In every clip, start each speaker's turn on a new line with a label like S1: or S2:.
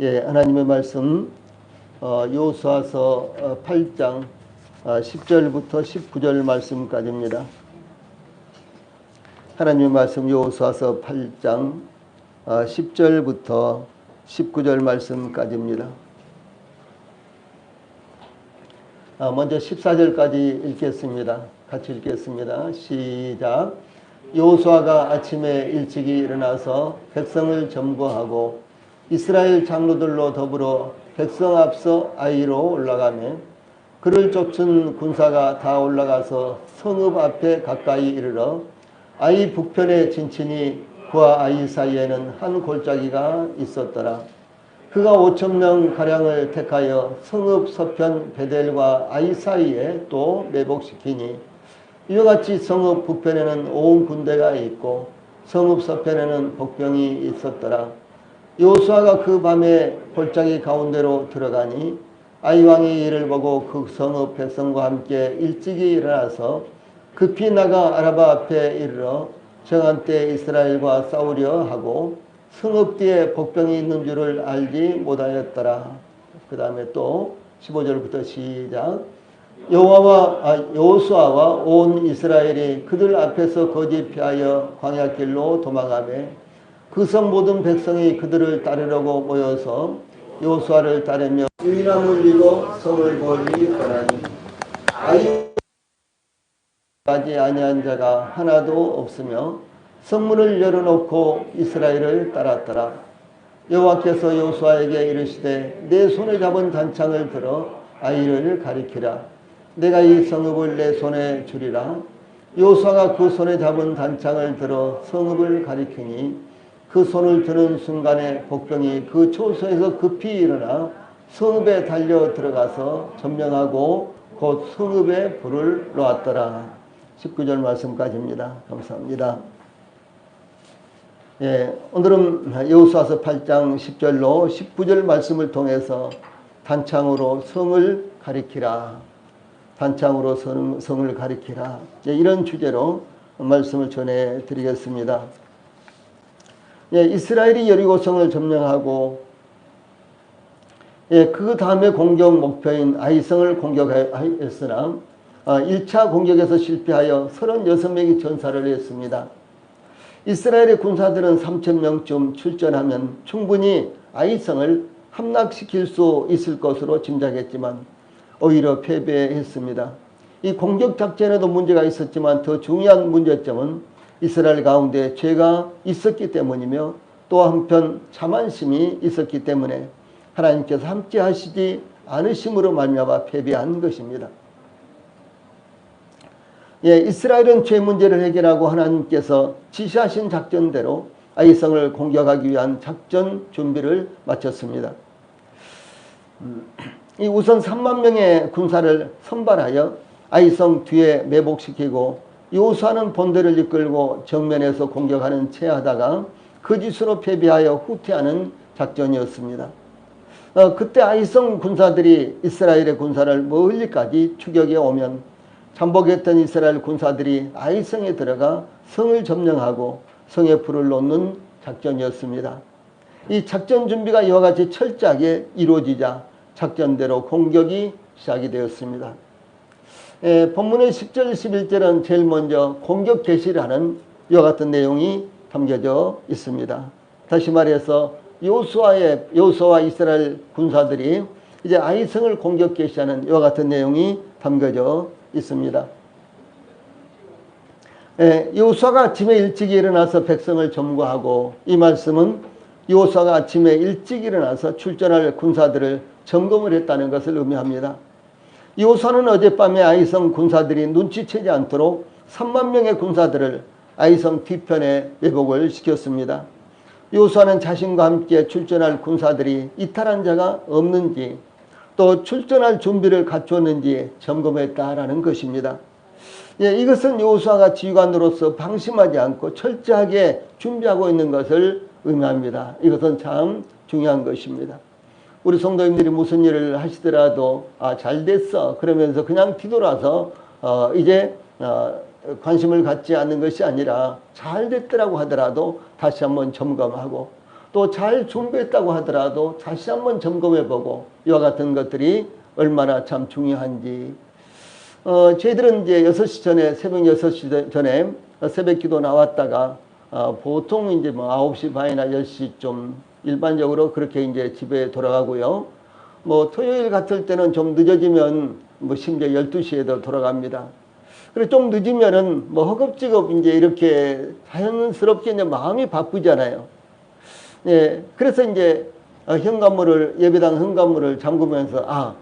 S1: 예, 하나님의 말씀 여호수아서 8장 10절부터 19절 말씀까지입니다. 하나님의 말씀 여호수아서 8장 10절부터 19절 말씀까지입니다. 먼저 14절까지 읽겠습니다. 같이 읽겠습니다. 시작. 여호수아가 아침에 일찍이 일어나서 백성을 점거하고 이스라엘 장로들로 더불어 백성 앞서 아이로 올라가며 그를 쫓은 군사가 다 올라가서 성읍 앞에 가까이 이르러 아이 북편에 진치니 그와 아이 사이에는 한 골짜기가 있었더라. 그가 5,000명 가량을 택하여 성읍 서편 베델과 아이 사이에 또 매복시키니 이와 같이 성읍 북편에는 온 군대가 있고 성읍 서편에는 복병이 있었더라. 여호수아가 그 밤에 골짜기 가운데로 들어가니 아이 왕이 이를 보고 그 성읍 백성과 함께 일찍이 일어나서 급히 나가 아라바 앞에 이르러 정한 때 이스라엘과 싸우려 하고 성읍 뒤에 복병이 있는 줄을 알지 못하였더라. 그 다음에 또 15절부터 시작. 여호수아와 온 이스라엘이 그들 앞에서 거짓 피하여 광야길로 도망하며 그 성 모든 백성이 그들을 따르려고 모여서 여호수아를 따르며 유인함을 이고 성을 멀리 떠나니 아이까지 아니한 자가 하나도 없으며 성문을 열어놓고 이스라엘을 따랐더라. 여호와께서 여호수아에게 이르시되 내 손에 잡은 단창을 들어 아이를 가리키라. 내가 이 성읍을 내 손에 주리라. 여호수아가 그 손에 잡은 단창을 들어 성읍을 가리키니 그 손을 드는 순간에 복병이 그 초소에서 급히 일어나 성읍에 달려 들어가서 점령하고 곧 성읍에 불을 놓았더라. 19절 말씀까지입니다. 감사합니다. 예, 오늘은 여호수아서 8장 10절로 19절 말씀을 통해서 단창으로 성을 가리키라. 단창으로 성을 가리키라. 예, 이런 주제로 말씀을 전해드리겠습니다. 예, 이스라엘이 여리고성을 점령하고 그 다음에 공격 목표인 아이성을 공격했으나 1차 공격에서 실패하여 36명이 전사를 했습니다. 이스라엘의 군사들은 3,000명쯤 출전하면 충분히 아이성을 함락시킬 수 있을 것으로 짐작했지만 오히려 패배했습니다. 이 공격 작전에도 문제가 있었지만 더 중요한 문제점은 이스라엘 가운데 죄가 있었기 때문이며 또 한편 자만심이 있었기 때문에 하나님께서 함께 하시지 않으심으로 말미암아 패배한 것입니다. 예, 이스라엘은 죄 문제를 해결하고 하나님께서 지시하신 작전대로 아이성을 공격하기 위한 작전 준비를 마쳤습니다. 우선 3만 명의 군사를 선발하여 아이성 뒤에 매복시키고 여호수아는 본대를 이끌고 정면에서 공격하는 채 하다가 거짓으로 패배하여 후퇴하는 작전이었습니다. 그때 아이성 군사들이 이스라엘의 군사를 멀리까지 추격해 오면 잠복했던 이스라엘 군사들이 아이성에 들어가 성을 점령하고 성에 불을 놓는 작전이었습니다. 이 작전 준비가 이와 같이 철저하게 이루어지자 작전대로 공격이 시작이 되었습니다. 본문의 10절, 11절은 제일 먼저 공격 개시를 하는 이와 같은 내용이 담겨져 있습니다. 다시 말해서 여호수아와 이스라엘 군사들이 이제 아이성을 공격 개시하는 이와 같은 내용이 담겨져 있습니다. 여호수아가 아침에 일찍 일어나서 백성을 점거하고 이 말씀은 여호수아가 아침에 일찍 일어나서 출전할 군사들을 점검을 했다는 것을 의미합니다. 여호수아는 어젯밤에 아이성 군사들이 눈치채지 않도록 3만 명의 군사들을 아이성 뒤편에 매복을 시켰습니다. 여호수아는 자신과 함께 출전할 군사들이 이탈한 자가 없는지 또 출전할 준비를 갖추었는지 점검했다라는 것입니다. 예, 이것은 여호수아가 지휘관으로서 방심하지 않고 철저하게 준비하고 있는 것을 의미합니다. 이것은 참 중요한 것입니다. 우리 성도님들이 무슨 일을 하시더라도 잘 됐어 그러면서 그냥 뒤돌아서 이제 관심을 갖지 않는 것이 아니라 잘 됐더라고 하더라도 다시 한번 점검하고 또 잘 준비했다고 하더라도 다시 한번 점검해보고 이와 같은 것들이 얼마나 참 중요한지. 저희들은 이제 6시 전에, 새벽 6시 전에 새벽 기도 나왔다가 보통 이제 뭐 9시 반이나 10시쯤 일반적으로 그렇게 이제 집에 돌아가고요. 뭐 토요일 같을 때는 좀 늦어지면 뭐 심지어 12시에도 돌아갑니다. 그리고 좀 늦으면은 뭐 허겁지겁 이제 이렇게 자연스럽게 이제 마음이 바쁘잖아요. 예, 그래서 이제 현관문을, 예배당 현관문을 잠그면서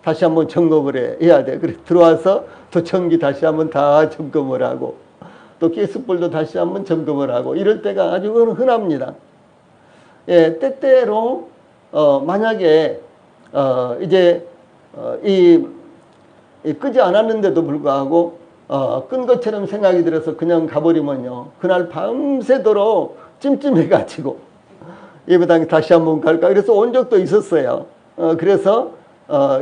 S1: 다시 한번 점검을 해야 돼. 그래서 들어와서 도청기 다시 한번 다 점검을 하고 또 가스불도 다시 한번 점검을 하고 이럴 때가 아주 흔합니다. 예, 때때로 만약에 이제 이 끄지 않았는데도 불구하고 끈 것처럼 생각이 들어서 그냥 가버리면요, 그날 밤새도록 찜찜해가지고 예배당에 다시 한번 갈까 그래서 온 적도 있었어요. 그래서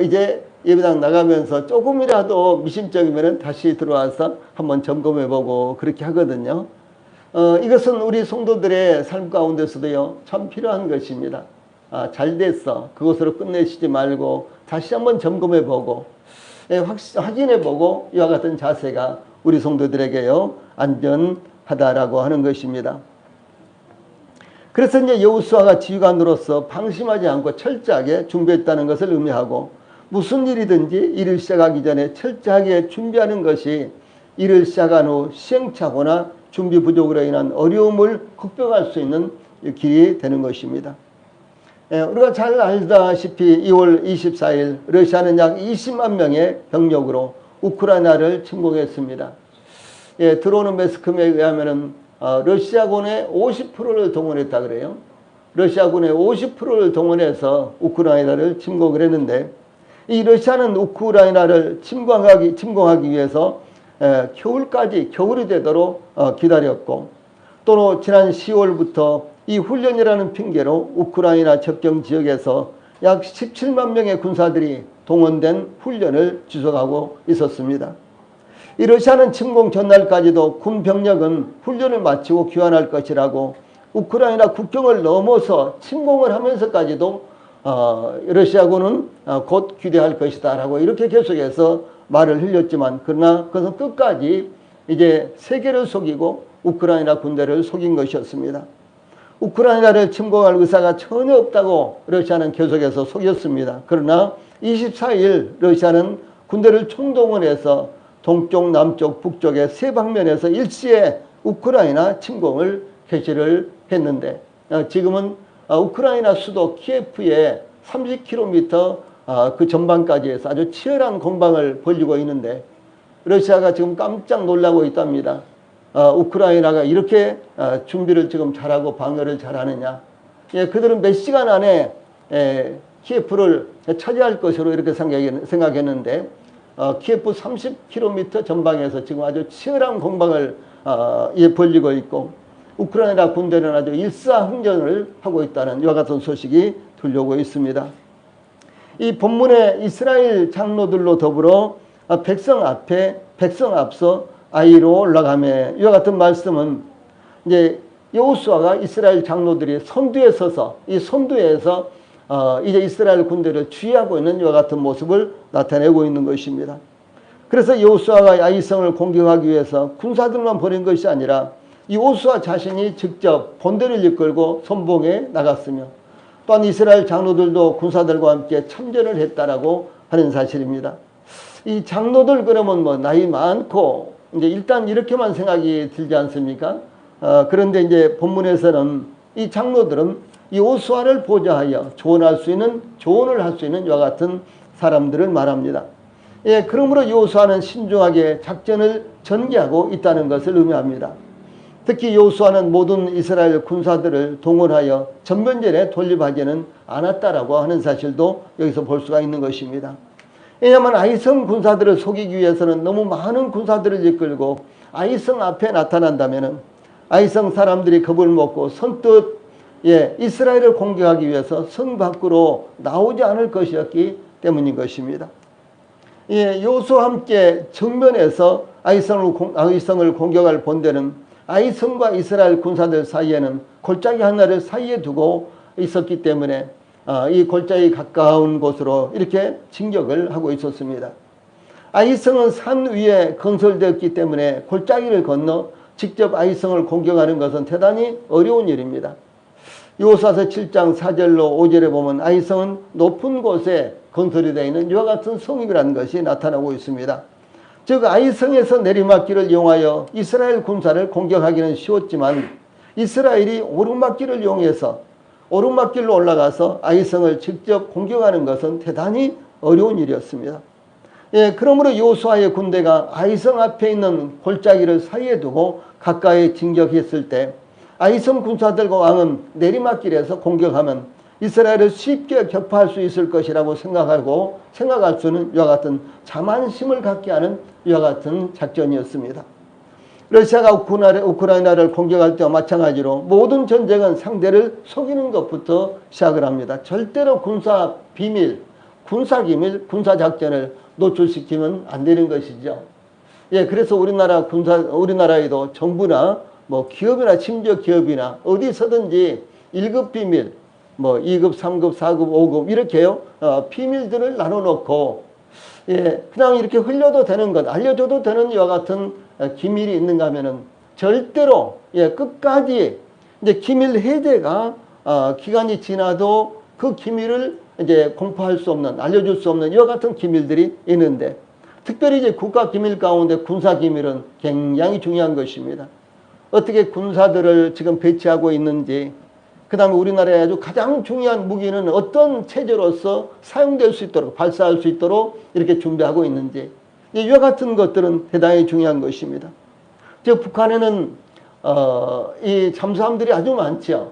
S1: 이제 예배당 나가면서 조금이라도 미심쩍으면 다시 들어와서 한번 점검해보고 그렇게 하거든요. 이것은 우리 성도들의 삶 가운데서도요, 참 필요한 것입니다. 잘 됐어. 그것으로 끝내시지 말고 다시 한번 점검해보고 확인해보고 이와 같은 자세가 우리 성도들에게요, 안전하다라고 하는 것입니다. 그래서 이제 여호수아가 지휘관으로서 방심하지 않고 철저하게 준비했다는 것을 의미하고, 무슨 일이든지 일을 시작하기 전에 철저하게 준비하는 것이 일을 시작한 후 시행착오나 준비 부족으로 인한 어려움을 극복할 수 있는 길이 되는 것입니다. 우리가 잘 알다시피 2월 24일 러시아는 약 20만 명의 병력으로 우크라이나를 침공했습니다. 들어오는 매스컴에 의하면은 러시아군의 50%를 동원했다 그래요. 러시아군의 50%를 동원해서 우크라이나를 침공을 했는데, 이 러시아는 우크라이나를 침공하기 위해서 겨울이 되도록 기다렸고, 또 지난 10월부터 이 훈련이라는 핑계로 우크라이나 접경 지역에서 약 17만 명의 군사들이 동원된 훈련을 지속하고 있었습니다. 이 러시아는 침공 전날까지도 군 병력은 훈련을 마치고 귀환할 것이라고, 우크라이나 국경을 넘어서 침공을 하면서까지도 러시아군은 곧 귀환할 것이다 라고 이렇게 계속해서 말을 흘렸지만, 그러나 그것은 끝까지 이제 세계를 속이고 우크라이나 군대를 속인 것이었습니다. 우크라이나를 침공할 의사가 전혀 없다고 러시아는 계속해서 속였습니다. 그러나 24일 러시아는 군대를 총동원해서 동쪽, 남쪽, 북쪽의 세 방면에서 일시에 우크라이나 침공을 개시를 했는데, 지금은 우크라이나 수도 키예프에 30km 그 전방까지 해서 아주 치열한 공방을 벌이고 있는데, 러시아가 지금 깜짝 놀라고 있답니다. 우크라이나가 이렇게 준비를 지금 잘하고 방어를 잘하느냐. 그들은 몇 시간 안에 키예프를 차지할 것으로 이렇게 생각했는데, 키예프 30km 전방에서 지금 아주 치열한 공방을 벌이고 있고, 우크라이나 군대는 아주 일사흥전을 하고 있다는 이와 같은 소식이 들려오고 있습니다. 이 본문의 이스라엘 장로들로 더불어 백성 앞서 아이로 올라가매, 이와 같은 말씀은 이제 여호수아가 이스라엘 장로들이 선두에 서서 이 선두에서 이제 이스라엘 군대를 주의하고 있는 이와 같은 모습을 나타내고 있는 것입니다. 그래서 여호수아가 아이성을 공격하기 위해서 군사들만 보낸 것이 아니라 여호수아 자신이 직접 본대를 이끌고 선봉에 나갔으며, 또한 이스라엘 장로들도 군사들과 함께 참전을 했다라고 하는 사실입니다. 이 장로들 그러면 뭐 나이 많고 이제 일단 이렇게만 생각이 들지 않습니까? 그런데 이제 본문에서는 이 장로들은 여호수아를 보좌하여 조언을 할 수 있는 이와 같은 사람들을 말합니다. 그러므로 여호수아는 신중하게 작전을 전개하고 있다는 것을 의미합니다. 특히 여호수아는 모든 이스라엘 군사들을 동원하여 전면전에 돌입하지는 않았다라고 하는 사실도 여기서 볼 수가 있는 것입니다. 왜냐하면 아이성 군사들을 속이기 위해서는 너무 많은 군사들을 이끌고 아이성 앞에 나타난다면 아이성 사람들이 겁을 먹고 선뜻 이스라엘을 공격하기 위해서 성 밖으로 나오지 않을 것이었기 때문인 것입니다. 여호수아와 함께 정면에서 아이성을 공격할 본대는 아이성과 이스라엘 군사들 사이에는 골짜기 하나를 사이에 두고 있었기 때문에 이 골짜기 가까운 곳으로 이렇게 진격을 하고 있었습니다. 아이성은 산 위에 건설되었기 때문에 골짜기를 건너 직접 아이성을 공격하는 것은 대단히 어려운 일입니다. 여호수아서 7장 4절로 5절에 보면 아이성은 높은 곳에 건설이 되어 있는 이와 같은 성읍이라는 것이 나타나고 있습니다. 즉 아이성에서 내리막길을 이용하여 이스라엘 군사를 공격하기는 쉬웠지만 이스라엘이 오르막길을 이용해서 오르막길로 올라가서 아이성을 직접 공격하는 것은 대단히 어려운 일이었습니다. 예, 그러므로 여호수아의 군대가 아이성 앞에 있는 골짜기를 사이에 두고 가까이 진격했을 때 아이성 군사들과 왕은 내리막길에서 공격하면 이스라엘을 쉽게 격파할 수 있을 것이라고 생각할 수는 이와 같은 자만심을 갖게 하는 이와 같은 작전이었습니다. 러시아가 우크라이나를 공격할 때와 마찬가지로 모든 전쟁은 상대를 속이는 것부터 시작을 합니다. 절대로 군사 비밀, 군사 기밀, 군사 작전을 노출시키면 안 되는 것이죠. 예, 그래서 우리나라에도 정부나 기업이나 심지어 기업이나 어디서든지 1급 비밀, 2급, 3급, 4급, 5급 이렇게요. 비밀들을 나눠놓고 예, 그냥 이렇게 흘려도 되는 것, 알려줘도 되는 이와 같은 기밀이 있는가 하면은 절대로 예, 끝까지 이제 기밀 해제가 기간이 지나도 그 기밀을 이제 공포할 수 없는, 알려줄 수 없는 이와 같은 기밀들이 있는데 특별히 이제 국가 기밀 가운데 군사 기밀은 굉장히 중요한 것입니다. 어떻게 군사들을 지금 배치하고 있는지, 그 다음에 우리나라의 아주 가장 중요한 무기는 어떤 체제로서 사용될 수 있도록, 발사할 수 있도록 이렇게 준비하고 있는지, 이와 같은 것들은 대단히 중요한 것입니다. 즉 북한에는 이 잠수함들이 아주 많죠.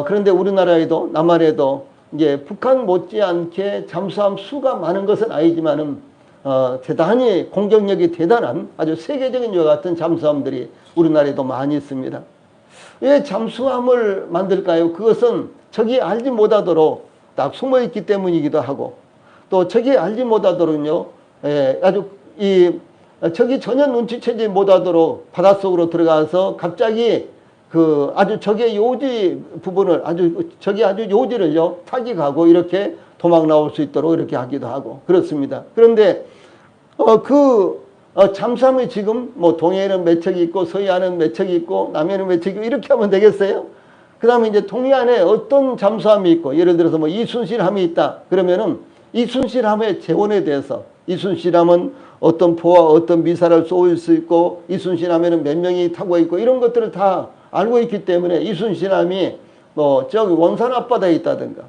S1: 그런데 우리나라에도 남한에도 이제 북한 못지않게 잠수함 수가 많은 것은 아니지만은 대단히 공격력이 대단한 아주 세계적인 이와 같은 잠수함들이 우리나라에도 많이 있습니다. 왜 잠수함을 만들까요? 그것은 적이 알지 못하도록 딱 숨어있기 때문이기도 하고 또 적이 알지 못하도록요, 아주 적이 전혀 눈치채지 못하도록 바닷속으로 들어가서 갑자기 아주 적의 요지 부분을 적이 아주 요지를요 타격하고 이렇게 도망 나올 수 있도록 이렇게 하기도 하고 그렇습니다. 그런데 잠수함이 지금 동해에는 몇 척이 있고 서해안은 몇 척이 있고 남해는 몇 척이 있고 이렇게 하면 되겠어요? 그 다음에 이제 동해안에 어떤 잠수함이 있고 예를 들어서 이순실함이 있다 그러면은 이순실함의 재원에 대해서 이순실함은 어떤 포와 어떤 미사를 쏘을 수 있고 이순실함에는 몇 명이 타고 있고 이런 것들을 다 알고 있기 때문에 이순실함이 저기 원산 앞바다에 있다든가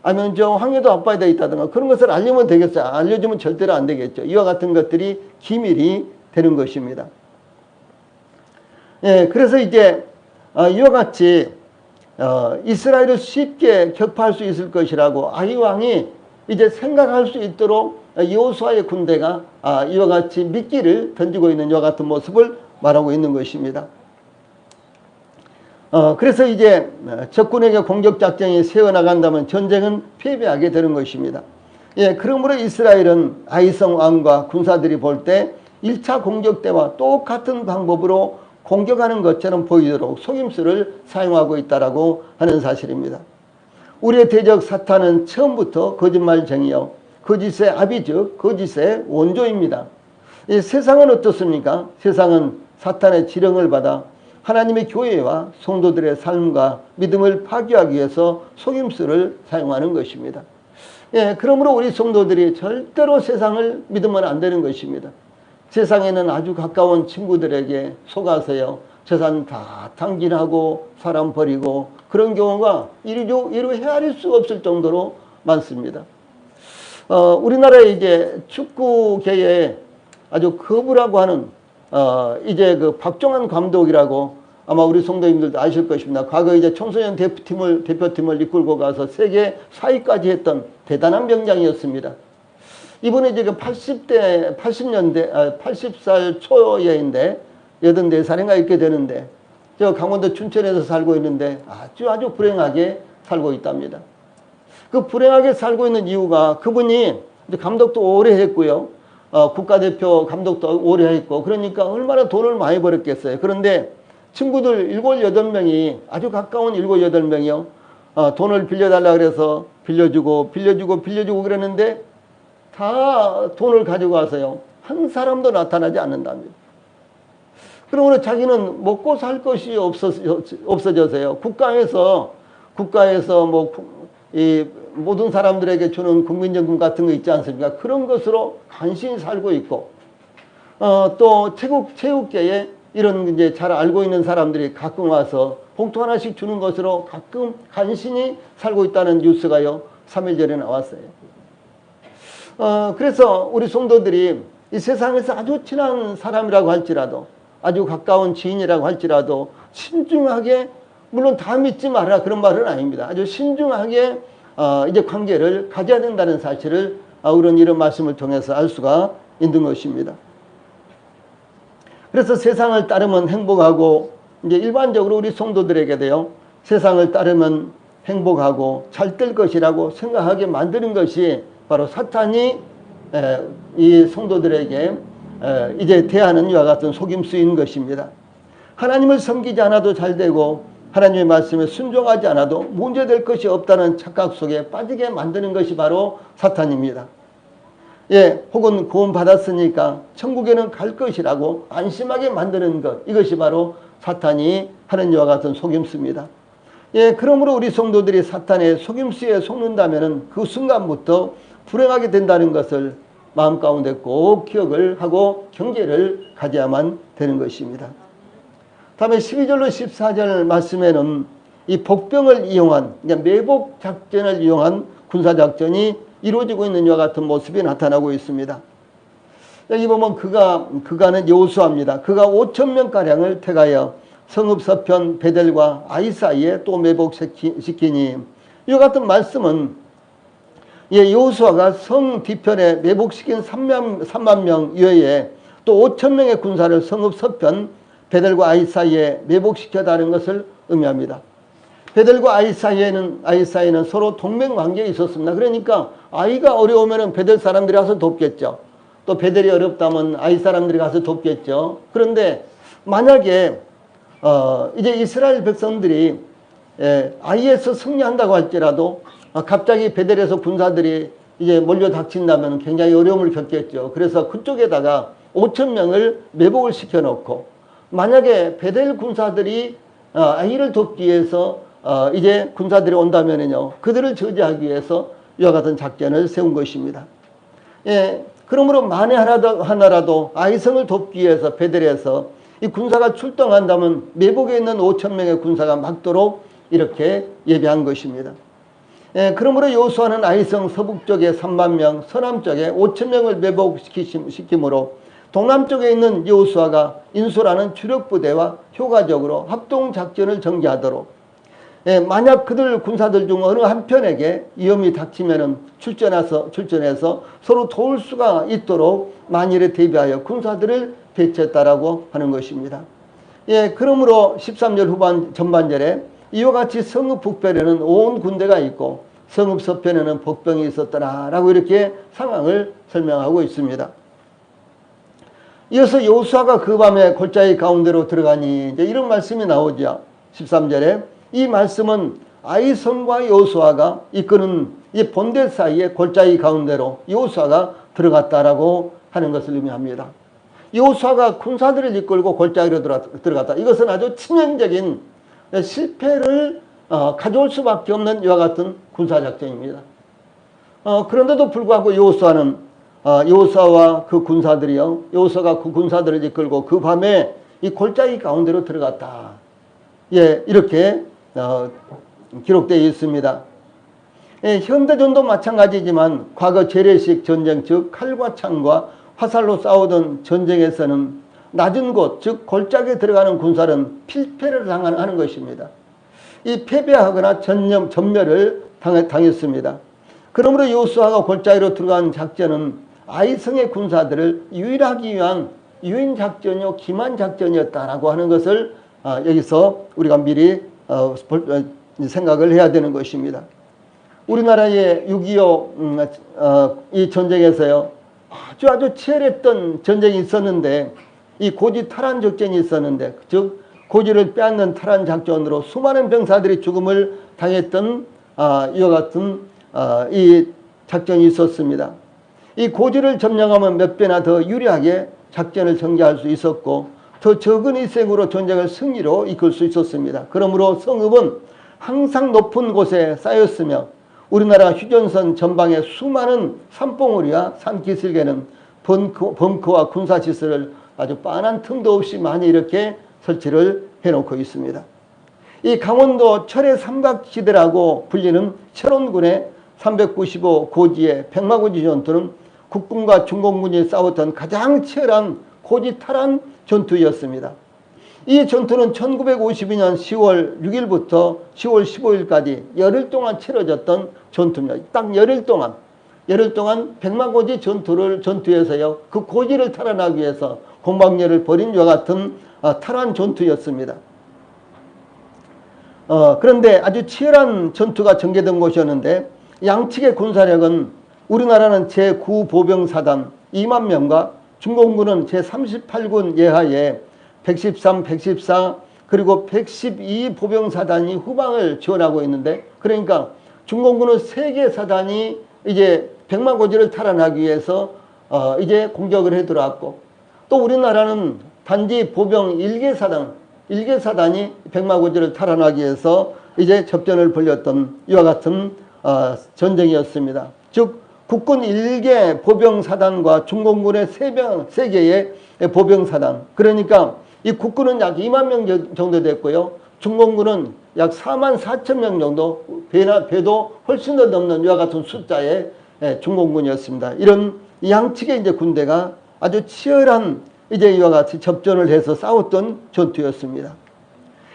S1: 아니면 저 황해도 앞바다에 있다든가 그런 것을 알리면 되겠어요? 알려주면 절대로 안 되겠죠. 이와 같은 것들이 기밀이 되는 것입니다. 예, 그래서 이제 이와 같이 이스라엘을 쉽게 격파할 수 있을 것이라고 아이 왕이 이제 생각할 수 있도록 여호수아의 군대가 이와 같이 미끼를 던지고 있는 이와 같은 모습을 말하고 있는 것입니다. 그래서 이제 적군에게 공격작전이 세워나간다면 전쟁은 패배하게 되는 것입니다. 예, 그러므로 이스라엘은 아이성 왕과 군사들이 볼 때 1차 공격 때와 똑같은 방법으로 공격하는 것처럼 보이도록 속임수를 사용하고 있다라고 하는 사실입니다. 우리의 대적 사탄은 처음부터 거짓말쟁이요 거짓의 아비 즉 거짓의 원조입니다. 이 세상은 어떻습니까? 세상은 사탄의 지령을 받아 하나님의 교회와 성도들의 삶과 믿음을 파괴하기 위해서 속임수를 사용하는 것입니다. 예, 그러므로 우리 성도들이 절대로 세상을 믿으면 안 되는 것입니다. 세상에는 아주 가까운 친구들에게 속아서요 재산 다 탕진하고 사람 버리고 그런 경우가 이루 헤아릴 수 없을 정도로 많습니다. 우리나라의 이제 축구계에 아주 거부라고 하는 이제 박종환 감독이라고 아마 우리 성도님들도 아실 것입니다. 과거 이제 청소년 대표팀을 이끌고 가서 세계 4위까지 했던 대단한 명장이었습니다. 이번에 지금 80살 초여인데 84살인가 이렇게 되는데 저 강원도 춘천에서 살고 있는데 아주 불행하게 살고 있답니다. 그 불행하게 살고 있는 이유가 그분이 감독도 오래 했고요. 국가대표 감독도 오래 했고 그러니까 얼마나 돈을 많이 벌었겠어요. 그런데 친구들 7, 8명이 아주 가까운 7, 8명이요. 돈을 빌려달라 그래서 빌려주고 그랬는데 다 돈을 가지고 와서요. 한 사람도 나타나지 않는답니다. 그러므로 자기는 먹고 살 것이 없어져서요. 국가에서 뭐 이 모든 사람들에게 주는 국민연금 같은 거 있지 않습니까? 그런 것으로 간신히 살고 있고, 또 체육계에 이런 이제 잘 알고 있는 사람들이 가끔 와서 봉투 하나씩 주는 것으로 가끔 간신히 살고 있다는 뉴스가요, 3일 전에 나왔어요. 그래서 우리 성도들이 이 세상에서 아주 친한 사람이라고 할지라도, 아주 가까운 지인이라고 할지라도 신중하게, 물론 다 믿지 마라 그런 말은 아닙니다. 아주 신중하게 이제 관계를 가져야 된다는 사실을 우리는 이런 말씀을 통해서 알 수가 있는 것입니다. 그래서 세상을 따르면 행복하고, 이제 일반적으로 우리 성도들에게도요, 세상을 따르면 행복하고 잘 될 것이라고 생각하게 만드는 것이 바로 사탄이 이 성도들에게 이제 대하는 이와 같은 속임수인 것입니다. 하나님을 섬기지 않아도 잘 되고 하나님의 말씀에 순종하지 않아도 문제될 것이 없다는 착각 속에 빠지게 만드는 것이 바로 사탄입니다. 예, 혹은 구원 받았으니까 천국에는 갈 것이라고 안심하게 만드는 것, 이것이 바로 사탄이 하는 이와 같은 속임수입니다. 예, 그러므로 우리 성도들이 사탄의 속임수에 속는다면 그 순간부터 불행하게 된다는 것을 마음 가운데 꼭 기억을 하고 경계를 가져야만 되는 것입니다. 다음에 12절로 14절 말씀에는 이 복병을 이용한, 매복 작전을 이용한 군사작전이 이루어지고 있는 이와 같은 모습이 나타나고 있습니다. 여기 보면 그가는 여호수아입니다. 그가 5,000명가량을 택하여 성읍 서편 베델과 아이 사이에 또 매복시키니, 이와 같은 말씀은 여호수아가 성 뒤편에 매복시킨 3만 명 이외에 또 5,000명의 군사를 성읍 서편 베델과 아이 사이에 매복시켰다는 것을 의미합니다. 베델과 아이 사이에는 서로 동맹 관계에 있었습니다. 그러니까 아이가 어려우면 베델 사람들이 가서 돕겠죠. 또 베델이 어렵다면 아이 사람들이 가서 돕겠죠. 그런데 만약에 이제 이스라엘 백성들이 아이에서 승리한다고 할지라도 갑자기 베델에서 군사들이 이제 몰려 닥친다면 굉장히 어려움을 겪겠죠. 그래서 그쪽에다가 5,000명을 매복을 시켜놓고, 만약에 베델 군사들이 아이를 돕기 위해서 이제 군사들이 온다면은요, 그들을 저지하기 위해서 이와 같은 작전을 세운 것입니다. 예, 그러므로 만에 하나라도 아이성을 돕기 위해서 베델에서 이 군사가 출동한다면 매복에 있는 5,000명의 군사가 막도록 이렇게 예비한 것입니다. 예, 그러므로 여호수아는 아이성 서북쪽에 3만 명, 서남쪽에 5,000명을 매복시키므로 동남쪽에 있는 여호수아가 인수라는 주력 부대와 효과적으로 합동작전을 전개하도록, 만약 그들 군사들 중 어느 한편에게 위험이 닥치면 출전해서 서로 도울 수가 있도록 만일에 대비하여 군사들을 배치했다라고 하는 것입니다. 예, 그러므로 13절 후반 전반절에 이와 같이 성읍 북편에는 온 군대가 있고 성읍 서편에는 복병이 있었더라라고 이렇게 상황을 설명하고 있습니다. 이어서 여호수아가 그 밤에 골짜기 가운데로 들어가니, 이제 이런 말씀이 나오죠. 13절에 이 말씀은 아이성과 여호수아가 이끄는 이 본대 사이에 골짜기 가운데로 여호수아가 들어갔다라고 하는 것을 의미합니다. 여호수아가 군사들을 이끌고 골짜기로 들어갔다. 이것은 아주 치명적인 실패를 가져올 수밖에 없는 이와 같은 군사작전입니다. 그런데도 불구하고 여호수아와 그 군사들이요, 여호수아가 그 군사들을 이끌고 그 밤에 이 골짜기 가운데로 들어갔다. 예, 이렇게 기록되어 있습니다. 예, 현대전도 마찬가지지만 과거 재래식 전쟁, 즉 칼과 창과 화살로 싸우던 전쟁에서는 낮은 곳, 즉 골짜기에 들어가는 군사는 필패를 당하는 것입니다. 이 패배하거나 전멸을 당했습니다. 그러므로 여호수아가 골짜기로 들어간 작전은 아이성의 군사들을 유일하기 위한 유인작전이요 기만작전이었다라고 하는 것을 여기서 우리가 미리 생각을 해야 되는 것입니다. 우리나라의 6.25 이 전쟁에서요, 아주 치열했던 전쟁이 있었는데, 이 고지 탈환 작전이 있었는데, 즉 고지를 빼앗는 탈환 작전으로 수많은 병사들이 죽음을 당했던 이와 같은 이 작전이 있었습니다. 이 고지를 점령하면 몇 배나 더 유리하게 작전을 전개할 수 있었고 더 적은 희생으로 전쟁을 승리로 이끌 수 있었습니다. 그러므로 성읍은 항상 높은 곳에 쌓였으며 우리나라 휴전선 전방에 수많은 산봉우리와 산기슭에는 벙커와 군사시설을 아주 빤한 틈도 없이 많이 이렇게 설치를 해놓고 있습니다. 이 강원도 철의 삼각지대라고 불리는 철원군의 395 고지의 백마고지 전투는 국군과 중공군이 싸웠던 가장 치열한 고지 탈환 전투였습니다. 이 전투는 1952년 10월 6일부터 10월 15일까지 열흘 동안 치러졌던 전투입니다. 딱 열흘 동안 백마고지 전투에서요, 그 고지를 탈환하기 위해서 공방열을 벌인 이와 같은 탈환 전투였습니다. 그런데 아주 치열한 전투가 전개된 곳이었는데 양측의 군사력은 우리나라는 제9보병사단 2만 명과 중공군은 제38군 예하에 113, 114 그리고 112 보병사단이 후방을 지원하고 있는데, 그러니까 중공군은 3개 사단이 이제 백마고지를 탈환하기 위해서 이제 공격을 해 들어왔고, 또 우리나라는 단지 보병 1개 사단이 백마고지를 탈환하기 위해서 이제 접전을 벌였던 이와 같은 전쟁이었습니다. 즉 국군 1개 보병사단과 중공군의 3개의 보병사단, 그러니까 이 국군은 약 2만 명 정도 됐고요, 중공군은 약 4만 4천 명 정도, 배도 훨씬 더 넘는 이와 같은 숫자의 중공군이었습니다. 이런 양측의 이제 군대가 아주 치열한 이제 이와 같이 접전을 해서 싸웠던 전투였습니다.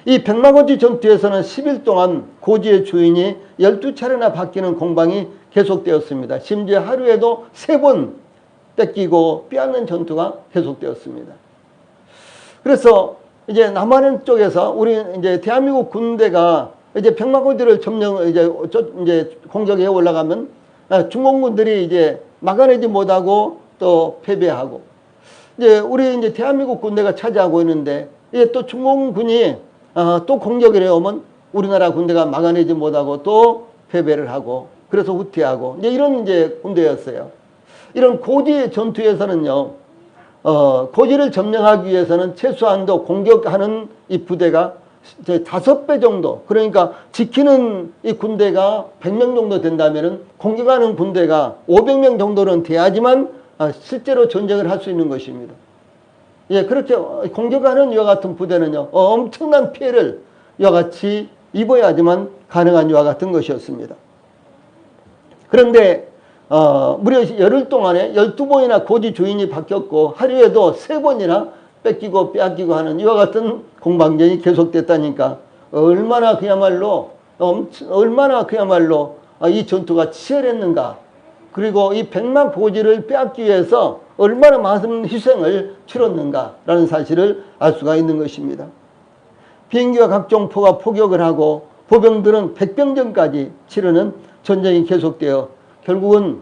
S1: 이 백마고지 전투에서는 10일 동안 고지의 주인이 12차례나 바뀌는 공방이 계속되었습니다. 심지어 하루에도 3번 뺏기고 빼앗는 전투가 계속되었습니다. 그래서 이제 남한 쪽에서 우리 이제 대한민국 군대가 이제 백마고지를 이제 공격해 올라가면 중공군들이 이제 막아내지 못하고 또 패배하고, 이제 우리 이제 대한민국 군대가 차지하고 있는데 이게 또 중공군이 또 공격을 해오면 우리나라 군대가 막아내지 못하고 또 패배를 하고, 그래서 후퇴하고, 이제 이런 이제 군대였어요. 이런 고지 전투에서는요, 고지를 점령하기 위해서는 최소한도 공격하는 이 부대가 5배 정도, 그러니까 지키는 이 군대가 100명 정도 된다면은 공격하는 군대가 500명 정도는 돼야지만 실제로 전쟁을 할 수 있는 것입니다. 예, 그렇게 공격하는 이와 같은 부대는요, 엄청난 피해를 이와 같이 입어야지만 가능한 이와 같은 것이었습니다. 그런데 무려 열흘 동안에 12번이나 고지 주인이 바뀌었고 하루에도 3번이나 뺏기고 빼앗기고 하는 이와 같은 공방전이 계속됐다니까 얼마나 그야말로 이 전투가 치열했는가, 그리고 이 백마고지를 빼앗기 위해서 얼마나 많은 희생을 치렀는가라는 사실을 알 수가 있는 것입니다. 비행기와 각종 포가 포격을 하고 보병들은 백병전까지 치르는 전쟁이 계속되어 결국은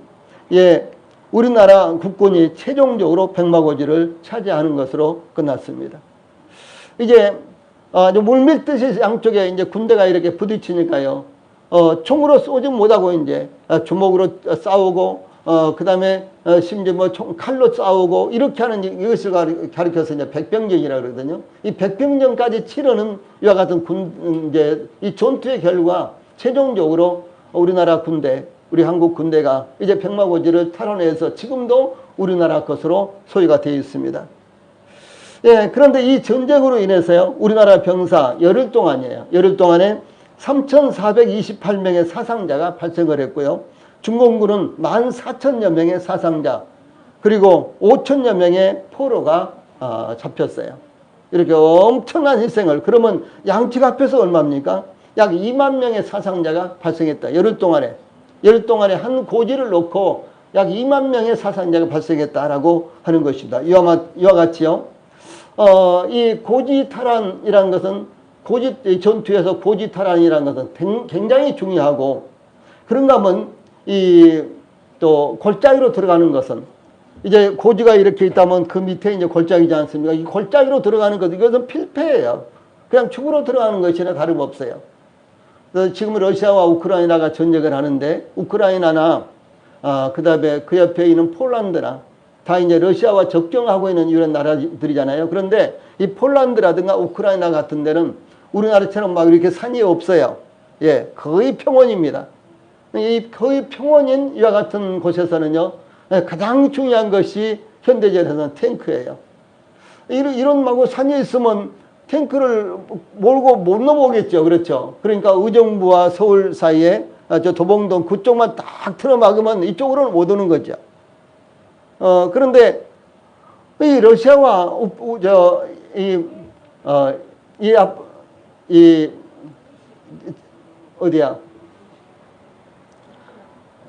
S1: 우리나라 국군이 최종적으로 백마고지를 차지하는 것으로 끝났습니다. 이제 물밀듯이 양쪽에 이제 군대가 이렇게 부딪히니까요, 총으로 쏘지 못하고 이제 주먹으로 싸우고, 그 다음에 심지어 뭐 칼로 싸우고 이렇게 하는 이것을 가리켜서 이제 백병전이라고 그러거든요. 이 백병전까지 치르는 이와 같은 이제 이 전투의 결과 최종적으로 우리나라 군대, 우리 한국 군대가 이제 백마고지를 탈환해서 지금도 우리나라 것으로 소유가 되어 있습니다. 예, 그런데 이 전쟁으로 인해서요, 우리나라 병사 열흘 동안이에요. 열흘 동안에 3,428명의 사상자가 발생을 했고요. 중공군은 14,000여 명의 사상자, 그리고 5,000여 명의 포로가 잡혔어요. 이렇게 엄청난 희생을, 그러면 양측 합해서 얼마입니까? 약 2만 명의 사상자가 발생했다. 열흘 동안에 한 고지를 놓고 약 2만 명의 사상자가 발생했다라고 하는 것입니다. 이와 같이요, 이 고지 탈환이라는 것은 고지 전투에서 고지 탈환이라는 것은 굉장히 중요하고, 그런가 하면 또 골짜기로 들어가는 것은, 이제 고지가 이렇게 있다면 그 밑에 이제 골짜기지 않습니까? 이 골짜기로 들어가는 것, 이것은 필패예요. 그냥 죽으러 들어가는 것이나 다름없어요. 지금 러시아와 우크라이나가 전쟁을 하는데 우크라이나나 그다음에 그 옆에 있는 폴란드나 다 이제 러시아와 접경하고 있는 이런 나라들이잖아요. 그런데 이 폴란드라든가 우크라이나 같은 데는 우리나라처럼 막 이렇게 산이 없어요. 예, 거의 평원입니다. 이 거의 평원인 이와 같은 곳에서는요, 가장 중요한 것이 현대전에서는 탱크예요. 이런 막 산이 있으면 탱크를 몰고 못 넘어오겠죠. 그렇죠. 그러니까 의정부와 서울 사이에 저 도봉동 그쪽만 딱 틀어막으면 이쪽으로는 못 오는 거죠. 그런데 이 러시아와 어디야?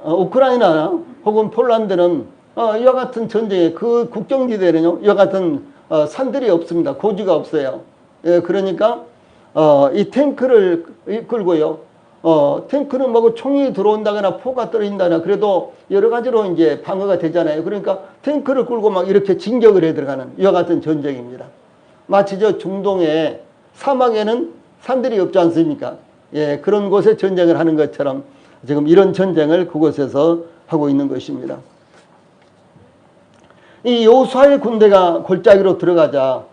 S1: 우크라이나 혹은 폴란드는 이와 같은 전쟁에 그 국경지대는요, 이와 같은 산들이 없습니다. 고지가 없어요. 예, 그러니까 이 탱크를 끌고요. 탱크는 뭐 총이 들어온다거나 포가 떨어진다거나 그래도 여러 가지로 이제 방어가 되잖아요. 그러니까 탱크를 끌고 막 이렇게 진격을 해 들어가는 이와 같은 전쟁입니다. 마치 저 중동의 사막에는 산들이 없지 않습니까? 예, 그런 곳에 전쟁을 하는 것처럼 지금 이런 전쟁을 그곳에서 하고 있는 것입니다. 이 여호수아의 군대가 골짜기로 들어가자,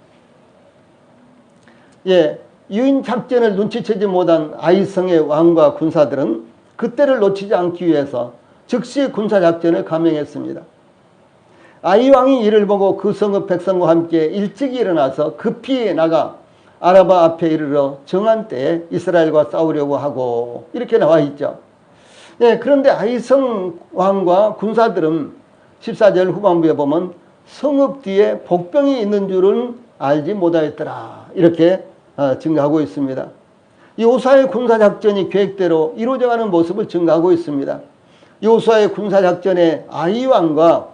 S1: 예, 유인 작전을 눈치채지 못한 아이성의 왕과 군사들은 그때를 놓치지 않기 위해서 즉시 군사 작전을 감행했습니다. 아이 왕이 이를 보고 그 성읍 백성과 함께 일찍이 일어나서 급히 나가 아라바 앞에 이르러 정한 때에 이스라엘과 싸우려고 하고, 이렇게 나와 있죠. 예, 그런데 아이성 왕과 군사들은 14절 후반부에 보면 성읍 뒤에 복병이 있는 줄은 알지 못하였더라, 이렇게 증가하고 있습니다. 여호수아의 군사작전이 계획대로 이루어져가는 모습을 증가하고 있습니다. 여호수아의 군사작전에 아이 왕과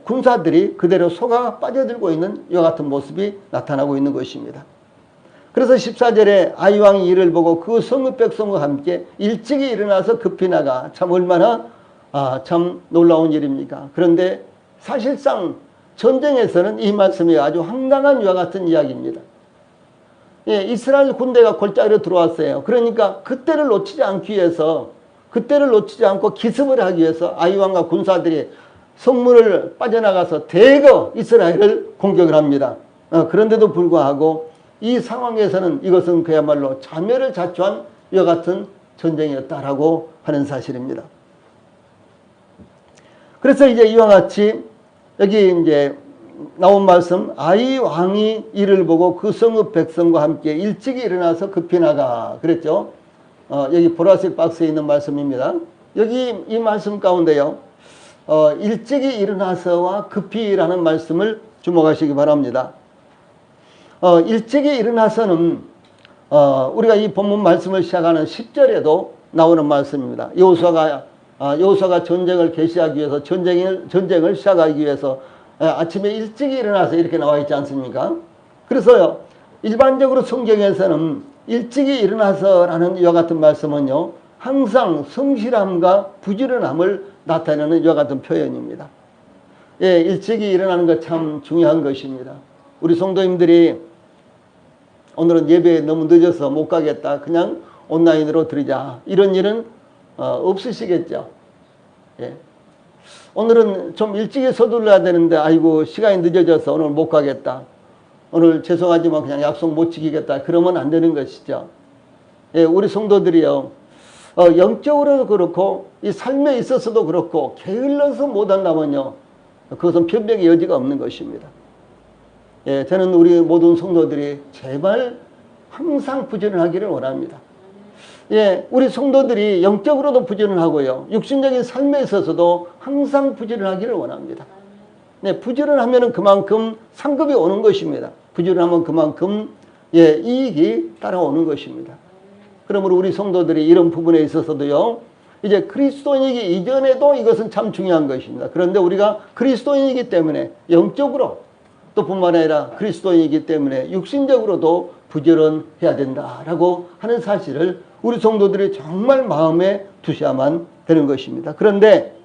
S1: 군사들이 그대로 속아 빠져들고 있는 이와 같은 모습이 나타나고 있는 것입니다. 그래서 14절에 아이 왕이 이를 보고 그 성읍 백성과 함께 일찍이 일어나서 급히 나가, 참 얼마나 참 놀라운 일입니까? 그런데 사실상 전쟁에서는 이 말씀이 아주 황당한 이와 같은 이야기입니다. 예, 이스라엘 군대가 골짜기로 들어왔어요. 그러니까 그때를 놓치지 않기 위해서, 그때를 놓치지 않고 기습을 하기 위해서 아이 왕과 군사들이 성문을 빠져나가서 대거 이스라엘을 공격을 합니다. 그런데도 불구하고 이 상황에서는 이것은 그야말로 자멸을 자초한 이와 같은 전쟁이었다라고 하는 사실입니다. 그래서 이제 이와 같이 여기 이제 나온 말씀, 아이 왕이 이를 보고 그 성읍 백성과 함께 일찍이 일어나서 급히 나가, 그랬죠. 여기 보라색 박스에 있는 말씀입니다. 여기 이 말씀 가운데요, 일찍이 일어나서와 급히라는 말씀을 주목하시기 바랍니다. 일찍이 일어나서는 우리가 이 본문 말씀을 시작하는 10절에도 나오는 말씀입니다. 여호수아가 전쟁을 개시하기 위해서, 전쟁을 시작하기 위해서 아침에 일찍이 일어나서 이렇게 나와 있지 않습니까? 그래서요, 일반적으로 성경에서는 일찍이 일어나서라는 이와 같은 말씀은요, 항상 성실함과 부지런함을 나타내는 이와 같은 표현입니다. 예, 일찍이 일어나는 것 참 중요한 것입니다. 우리 성도님들이 오늘은 예배에 너무 늦어서 못 가겠다, 그냥 온라인으로 드리자, 이런 일은 없으시겠죠. 예. 오늘은 좀 일찍 서둘러야 되는데 아이고 시간이 늦어져서 오늘 못 가겠다, 오늘 죄송하지만 그냥 약속 못 지키겠다, 그러면 안 되는 것이죠. 예, 우리 성도들이요, 영적으로도 그렇고 이 삶에 있어서도 그렇고 게을러서 못한다면요, 그것은 변명의 여지가 없는 것입니다. 예, 저는 우리 모든 성도들이 제발 항상 부지런하기를 원합니다. 예, 우리 성도들이 영적으로도 부지런하고요, 육신적인 삶에 있어서도 항상 부지런하기를 원합니다. 네, 부지런하면 그만큼 상급이 오는 것입니다. 부지런하면 그만큼 이익이 따라오는 것입니다. 그러므로 우리 성도들이 이런 부분에 있어서도요, 이제 그리스도인이기 이전에도 이것은 참 중요한 것입니다. 그런데 우리가 그리스도인이기 때문에 영적으로 또 뿐만 아니라 그리스도인이기 때문에 육신적으로도 부지런해야 된다라고 하는 사실을 우리 성도들이 정말 마음에 두셔야만 되는 것입니다. 그런데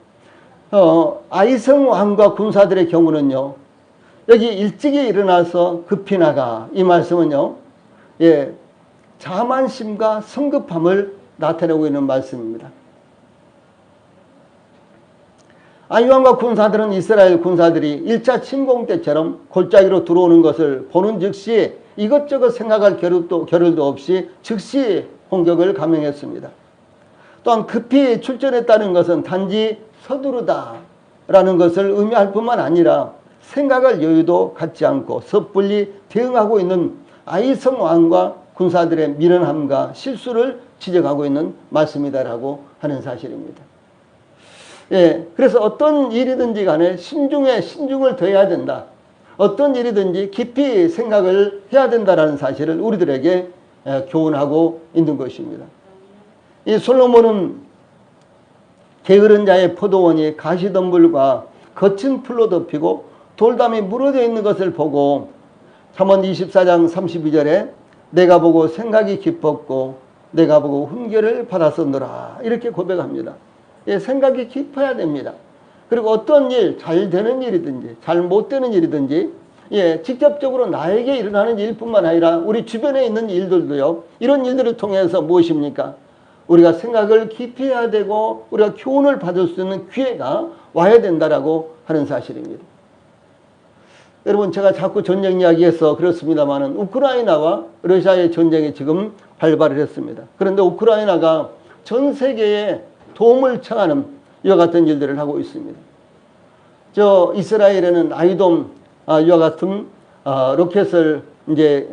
S1: 아이성 왕과 군사들의 경우는요, 여기 일찍이 일어나서 급히 나가, 이 말씀은요, 예, 자만심과 성급함을 나타내고 있는 말씀입니다. 아이왕과 군사들은 이스라엘 군사들이 1차 침공 때처럼 골짜기로 들어오는 것을 보는 즉시 이것저것 생각할 겨를도 없이 즉시 공격을 감행했습니다. 또한 급히 출전했다는 것은 단지 서두르다라는 것을 의미할 뿐만 아니라 생각할 여유도 갖지 않고 섣불리 대응하고 있는 아이성 왕과 군사들의 미련함과 실수를 지적하고 있는 말씀이다라고 하는 사실입니다. 예, 그래서 어떤 일이든지 간에 신중을 더해야 된다. 어떤 일이든지 깊이 생각을 해야 된다라는 사실을 우리들에게 교훈하고 있는 것입니다. 이 솔로몬은 게으른 자의 포도원이 가시덤불과 거친 풀로 덮이고 돌담이 무너져 있는 것을 보고 잠언 24장 32절에 내가 보고 생각이 깊었고 내가 보고 훈계를 받았었노라 이렇게 고백합니다. 예, 생각이 깊어야 됩니다. 그리고 어떤 일, 잘 되는 일이든지 잘 못 되는 일이든지 예, 직접적으로 나에게 일어나는 일뿐만 아니라 우리 주변에 있는 일들도요. 이런 일들을 통해서 무엇입니까? 우리가 생각을 깊이 해야 되고 우리가 교훈을 받을 수 있는 기회가 와야 된다라고 하는 사실입니다. 여러분 제가 자꾸 전쟁 이야기해서 그렇습니다만은 우크라이나와 러시아의 전쟁이 지금 발발을 했습니다. 그런데 우크라이나가 전 세계에 도움을 청하는 이와 같은 일들을 하고 있습니다. 저 이스라엘에는 아이돔 이와 같은 로켓을 이제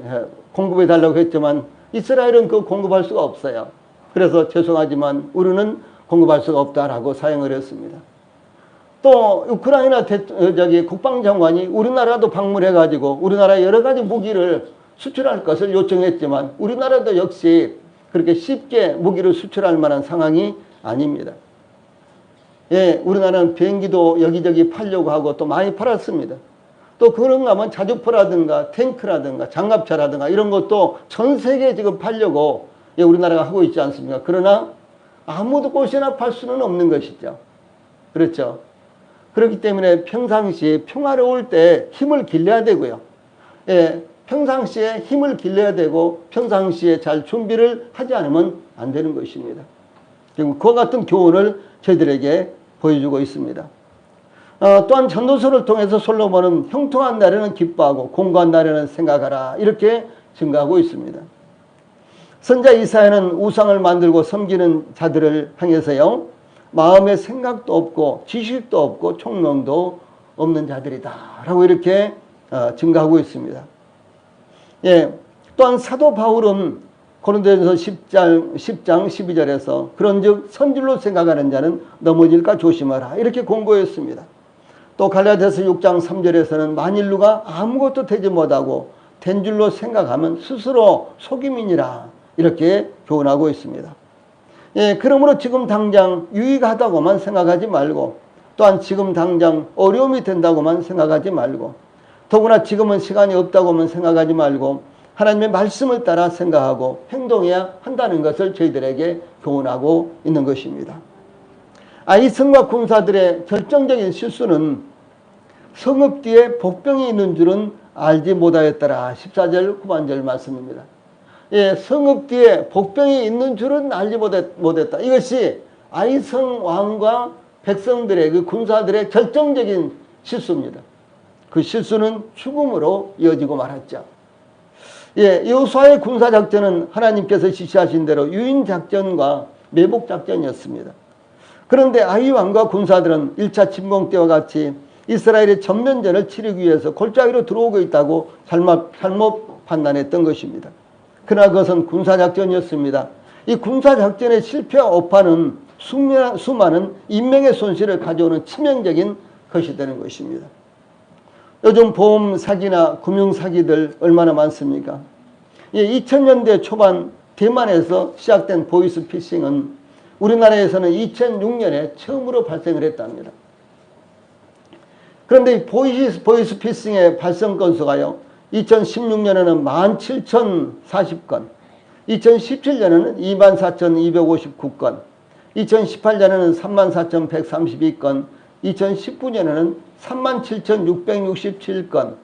S1: 공급해 달라고 했지만 이스라엘은 그 공급할 수가 없어요. 그래서 죄송하지만 우리는 공급할 수가 없다라고 사용을 했습니다. 또 우크라이나 국방장관이 우리나라도 방문해 가지고 우리나라에 여러 가지 무기를 수출할 것을 요청했지만 우리나라도 역시 그렇게 쉽게 무기를 수출할 만한 상황이 아닙니다. 예, 우리나라는 비행기도 여기저기 팔려고 하고 또 많이 팔았습니다. 또 그런가 하면 자주포라든가 탱크라든가 장갑차라든가 이런 것도 전 세계에 지금 팔려고 예, 우리나라가 하고 있지 않습니까? 그러나 아무도 곳이나 팔 수는 없는 것이죠. 그렇죠. 그렇기 때문에 평상시에 평화로울 때 힘을 길러야 되고요. 예, 평상시에 힘을 길러야 되고 평상시에 잘 준비를 하지 않으면 안 되는 것입니다. 그와 같은 교훈을 저희들에게 보여주고 있습니다. 또한 전도서를 통해서 솔로몬은 형통한 날에는 기뻐하고 공고한 날에는 생각하라 이렇게 증가하고 있습니다. 선자 이사야는 우상을 만들고 섬기는 자들을 향해서요. 마음에 생각도 없고 지식도 없고 총명도 없는 자들이다 라고 이렇게 증가하고 있습니다. 예, 또한 사도 바울은 고린도전서 10장 12절에서 그런즉 선질로 생각하는 자는 넘어질까 조심하라 이렇게 공고했습니다. 또 갈라디아서 6장 3절에서는 만일 누가 아무것도 되지 못하고 된 줄로 생각하면 스스로 속임이니라 이렇게 교훈하고 있습니다. 예, 그러므로 지금 당장 유익하다고만 생각하지 말고 또한 지금 당장 어려움이 된다고만 생각하지 말고 더구나 지금은 시간이 없다고만 생각하지 말고 하나님의 말씀을 따라 생각하고 행동해야 한다는 것을 저희들에게 교훈하고 있는 것입니다. 아이성과 군사들의 결정적인 실수는 성읍 뒤에 복병이 있는 줄은 알지 못하였더라. 14절 후반절 말씀입니다. 예, 성읍 뒤에 복병이 있는 줄은 알지 못했다. 이것이 아이성 왕과 백성들의 그 군사들의 결정적인 실수입니다. 그 실수는 죽음으로 이어지고 말았죠. 예, 여호수아의 군사작전은 하나님께서 지시하신 대로 유인작전과 매복작전이었습니다. 그런데 아이 왕과 군사들은 1차 침공 때와 같이 이스라엘의 전면전을 치르기 위해서 골짜기로 들어오고 있다고 잘못 판단했던 것입니다. 그러나 그것은 군사작전이었습니다. 이 군사작전의 실패와 오판은 수많은 인명의 손실을 가져오는 치명적인 것이 되는 것입니다. 요즘 보험 사기나 금융 사기들 얼마나 많습니까? 2000년대 초반 대만에서 시작된 보이스 피싱은 우리나라에서는 2006년에 처음으로 발생을 했답니다. 그런데 이 보이스 피싱의 발생 건수가요, 2016년에는 17,040건, 2017년에는 24,259건, 2018년에는 34,132건, 2019년에는 37,667건,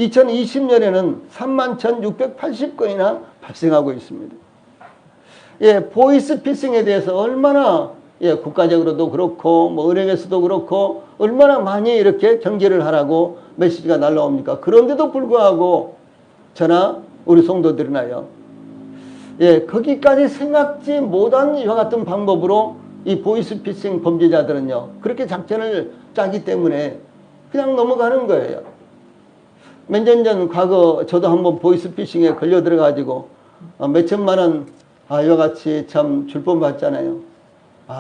S1: 2020년에는 31,680건이나 발생하고 있습니다. 예, 보이스피싱에 대해서 얼마나 국가적으로도 그렇고 뭐 은행에서도 그렇고 얼마나 많이 이렇게 경계를 하라고 메시지가 날라옵니까? 그런데도 불구하고 저나 우리 성도들이나요, 거기까지 생각지 못한 이와 같은 방법으로 이 보이스피싱 범죄자들은요 그렇게 작전을 짜기 때문에 그냥 넘어가는 거예요. 몇 년 전 과거 저도 한번 보이스피싱에 걸려 들어가지고 몇 천만 원 이와 같이 참 줄 뻔 봤잖아요.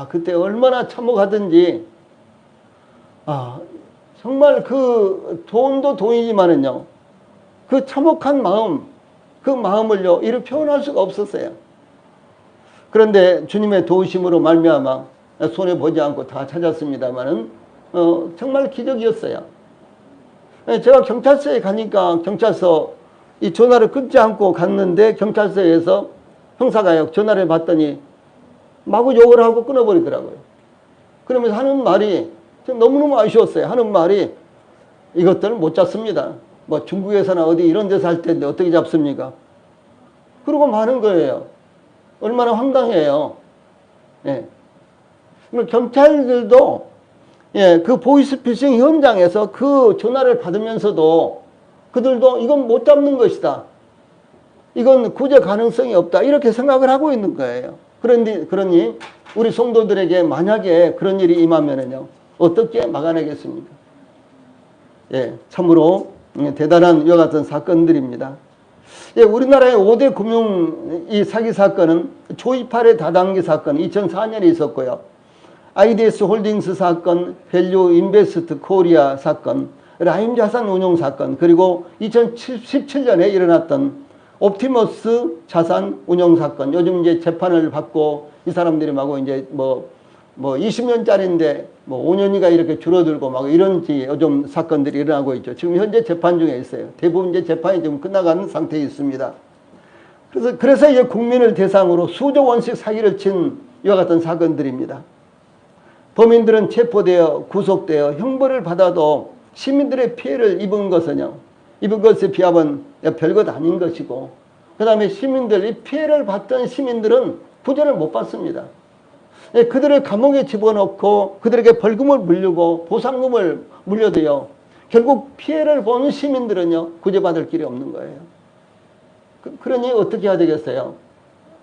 S1: 그때 얼마나 참혹하든지 정말 그 돈도 돈이지만은요 그 참혹한 마음, 그 마음을요 이를 표현할 수가 없었어요. 그런데 주님의 도우심으로 말미암아 손해 보지 않고 다 찾았습니다만은 정말 기적이었어요. 제가 경찰서에 가니까 경찰서 이 전화를 끊지 않고 갔는데 경찰서에서 형사가요 전화를 받더니 마구 욕을 하고 끊어버리더라고요. 그러면서 하는 말이 너무너무 아쉬웠어요. 하는 말이 이것들은 못 잡습니다. 뭐 중국에서나 어디 이런 데서 할 텐데 어떻게 잡습니까? 그러고 마는 거예요. 얼마나 황당해요. 경찰들도 그 보이스피싱 현장에서 그 전화를 받으면서도 그들도 이건 못 잡는 것이다. 이건 구제 가능성이 없다. 이렇게 생각을 하고 있는 거예요. 그러니 우리 성도들에게 만약에 그런 일이 임하면은요 어떻게 막아내겠습니까? 참으로 대단한 이와 같은 사건들입니다. 우리나라의 5대 금융 이 사기 사건은 조이팔의 다단계 사건 2004년에 있었고요. IDS 홀딩스 사건, 밸류 인베스트 코리아 사건, 라임 자산 운용 사건, 그리고 2017년에 일어났던 옵티머스 자산 운용 사건. 요즘 이제 재판을 받고 이 사람들이 막 이제 뭐 20년짜리인데 뭐 5년이가 이렇게 줄어들고 막 이런 요즘 사건들이 일어나고 있죠. 지금 현재 재판 중에 있어요. 대부분 이제 재판이 지금 끝나가는 상태에 있습니다. 그래서 이제 국민을 대상으로 수조 원씩 사기를 친 이와 같은 사건들입니다. 범인들은 체포되어 구속되어 형벌을 받아도 시민들의 피해를 입은 것에 비하면 별것 아닌 것이고, 그 다음에 이 피해를 받던 시민들은 구제를 못 받습니다. 그들을 감옥에 집어넣고 그들에게 벌금을 물리고 보상금을 물려도요 결국 피해를 본 시민들은요 구제받을 길이 없는 거예요. 그러니 어떻게 해야 되겠어요?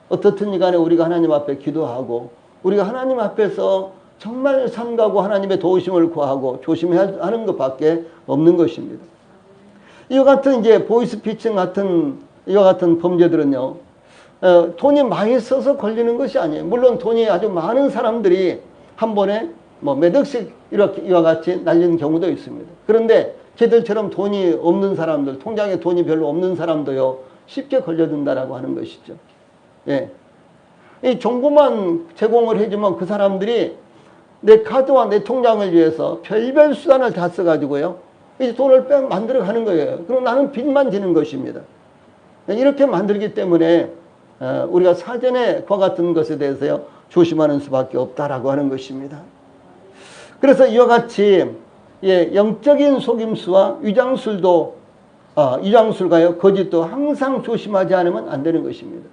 S1: 어떻든 간에 우리가 하나님 앞에 기도하고 우리가 하나님 앞에서 정말 삼가고 하나님의 도우심을 구하고 조심해야 하는 것밖에 없는 것입니다. 이와 같은 이제 보이스피싱 같은 이와 같은 범죄들은요 돈이 많이 써서 걸리는 것이 아니에요. 물론 돈이 아주 많은 사람들이 한 번에 뭐 몇 억씩 이렇게 이와 같이 날리는 경우도 있습니다. 그런데 걔들처럼 돈이 없는 사람들, 통장에 돈이 별로 없는 사람도요 쉽게 걸려든다라고 하는 것이죠. 이 정보만 제공을 해주면 그 사람들이 내 카드와 내 통장을 위해서 별별 수단을 다 써가지고요 이 돈을 만들어 가는 거예요. 그럼 나는 빚만 지는 것입니다. 이렇게 만들기 때문에 우리가 사전에 그와 같은 것에 대해서요 조심하는 수밖에 없다라고 하는 것입니다. 그래서 이와 같이 영적인 속임수와 위장술과요 거짓도 항상 조심하지 않으면 안 되는 것입니다.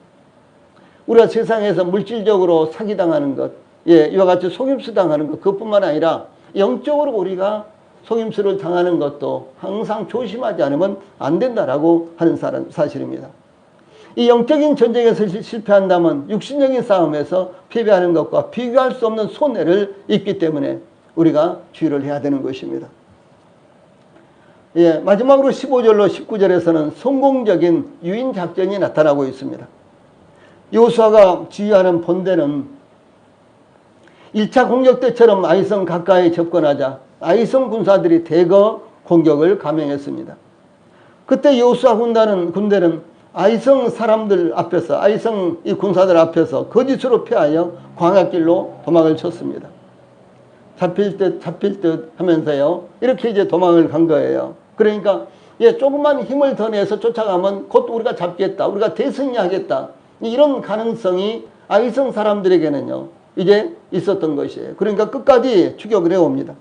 S1: 우리가 세상에서 물질적으로 사기당하는 것, 이와 같이 속임수 당하는 것, 그것뿐만 아니라 영적으로 우리가 속임수를 당하는 것도 항상 조심하지 않으면 안 된다라고 하는 사실입니다. 이 영적인 전쟁에서 실패한다면 육신적인 싸움에서 패배하는 것과 비교할 수 없는 손해를 입기 때문에 우리가 주의를 해야 되는 것입니다. 마지막으로 15절로 19절에서는 성공적인 유인 작전이 나타나고 있습니다. 여호수아가 지휘하는 본대는 1차 공격 때처럼 아이성 가까이 접근하자 아이성 군사들이 대거 공격을 감행했습니다. 그때 여호수아 군대는 아이성 사람들 앞에서, 아이성 이 군사들 앞에서 거짓으로 피하여 광야길로 도망을 쳤습니다. 잡힐 듯 하면서요 이렇게 이제 도망을 간 거예요. 그러니까 조금만 힘을 더 내서 쫓아가면 곧 우리가 잡겠다, 우리가 대승리하겠다, 이런 가능성이 아이성 사람들에게는요 이제 있었던 것이에요. 그러니까 끝까지 추격을 해옵니다.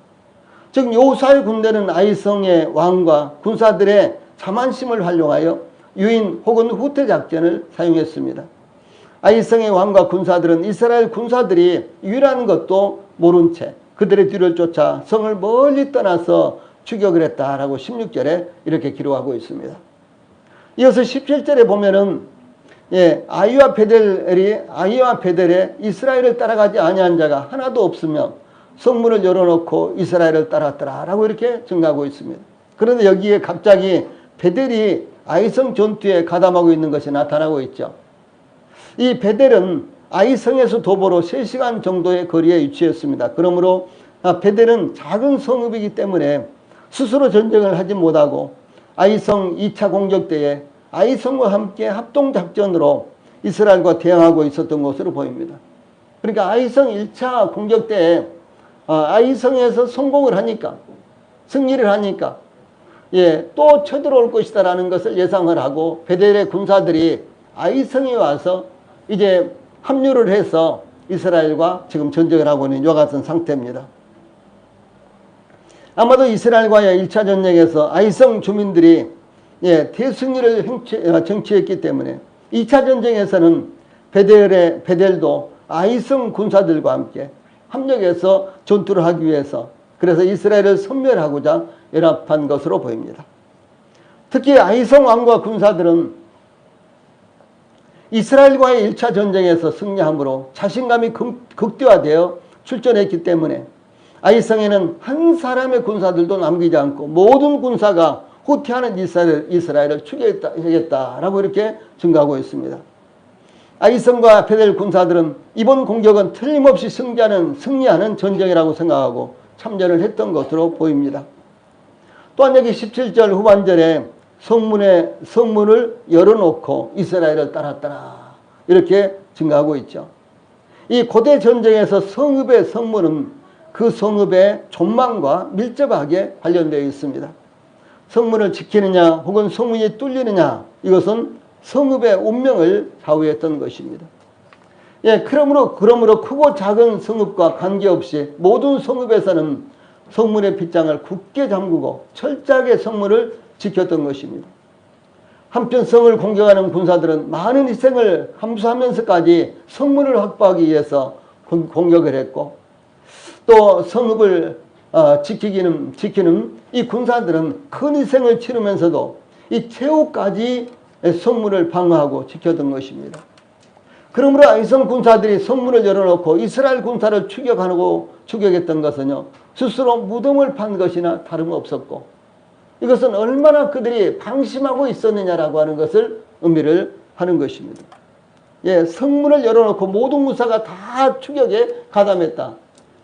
S1: 즉 여호수아의 군대는 아이성의 왕과 군사들의 자만심을 활용하여 유인 혹은 후퇴 작전을 사용했습니다. 아이성의 왕과 군사들은 이스라엘 군사들이 유일한 것도 모른 채 그들의 뒤를 쫓아 성을 멀리 떠나서 추격을 했다라고 16절에 이렇게 기록하고 있습니다. 이어서 17절에 보면은 아이와 베델에 이스라엘을 따라가지 아니한 자가 하나도 없으며 성문을 열어놓고 이스라엘을 따랐더라라고 이렇게 증가하고 있습니다. 그런데 여기에 갑자기 베델이 아이성 전투에 가담하고 있는 것이 나타나고 있죠. 이 베델은 아이성에서 도보로 3시간 정도의 거리에 위치했습니다. 그러므로 베델은 작은 성읍이기 때문에 스스로 전쟁을 하지 못하고 아이성 2차 공격 때에 아이성과 함께 합동작전으로 이스라엘과 대항하고 있었던 것으로 보입니다. 그러니까 아이성 1차 공격 때에 아이성에서 성공을 하니까, 승리를 하니까 또 쳐들어올 것이다라는 것을 예상을 하고 베델의 군사들이 아이성에 와서 이제 합류를 해서 이스라엘과 지금 전쟁을 하고 있는 이와 같은 상태입니다. 아마도 이스라엘과의 1차 전쟁에서 아이성 주민들이 대승리를 쟁취했기 때문에 2차 전쟁에서는 베델도 아이성 군사들과 함께 합력해서 전투를 하기 위해서 그래서 이스라엘을 섬멸하고자 연합한 것으로 보입니다. 특히 아이성 왕과 군사들은 이스라엘과의 1차 전쟁에서 승리함으로 자신감이 극대화되어 출전했기 때문에 아이성에는 한 사람의 군사들도 남기지 않고 모든 군사가 후퇴하는 이스라엘을 추격하겠다라고 이렇게 증가하고 있습니다. 아이성과 베델 군사들은 이번 공격은 틀림없이 승리하는 전쟁이라고 생각하고 참전을 했던 것으로 보입니다. 또한 여기 17절 후반절에 성문을 열어놓고 이스라엘을 따랐더라 이렇게 증가하고 있죠. 이 고대 전쟁에서 성읍의 성문은 그 성읍의 존망과 밀접하게 관련되어 있습니다. 성문을 지키느냐 혹은 성문이 뚫리느냐 이것은 성읍의 운명을 좌우했던 것입니다. 그러므로 크고 작은 성읍과 관계없이 모든 성읍에서는 성문의 빗장을 굳게 잠그고 철저하게 성문을 지켰던 것입니다. 한편 성을 공격하는 군사들은 많은 희생을 함수하면서까지 성문을 확보하기 위해서 공격을 했고 또 성읍을 지키는 이 군사들은 큰 희생을 치르면서도 이 최후까지 성문을 방어하고 지켰던 것입니다. 그러므로 아이성 군사들이 성문을 열어놓고 이스라엘 군사를 추격했던 것은요 스스로 무덤을 판 것이나 다름없었고 이것은 얼마나 그들이 방심하고 있었느냐라고 하는 것을 의미를 하는 것입니다. 성문을 열어놓고 모든 군사가 다 추격에 가담했다.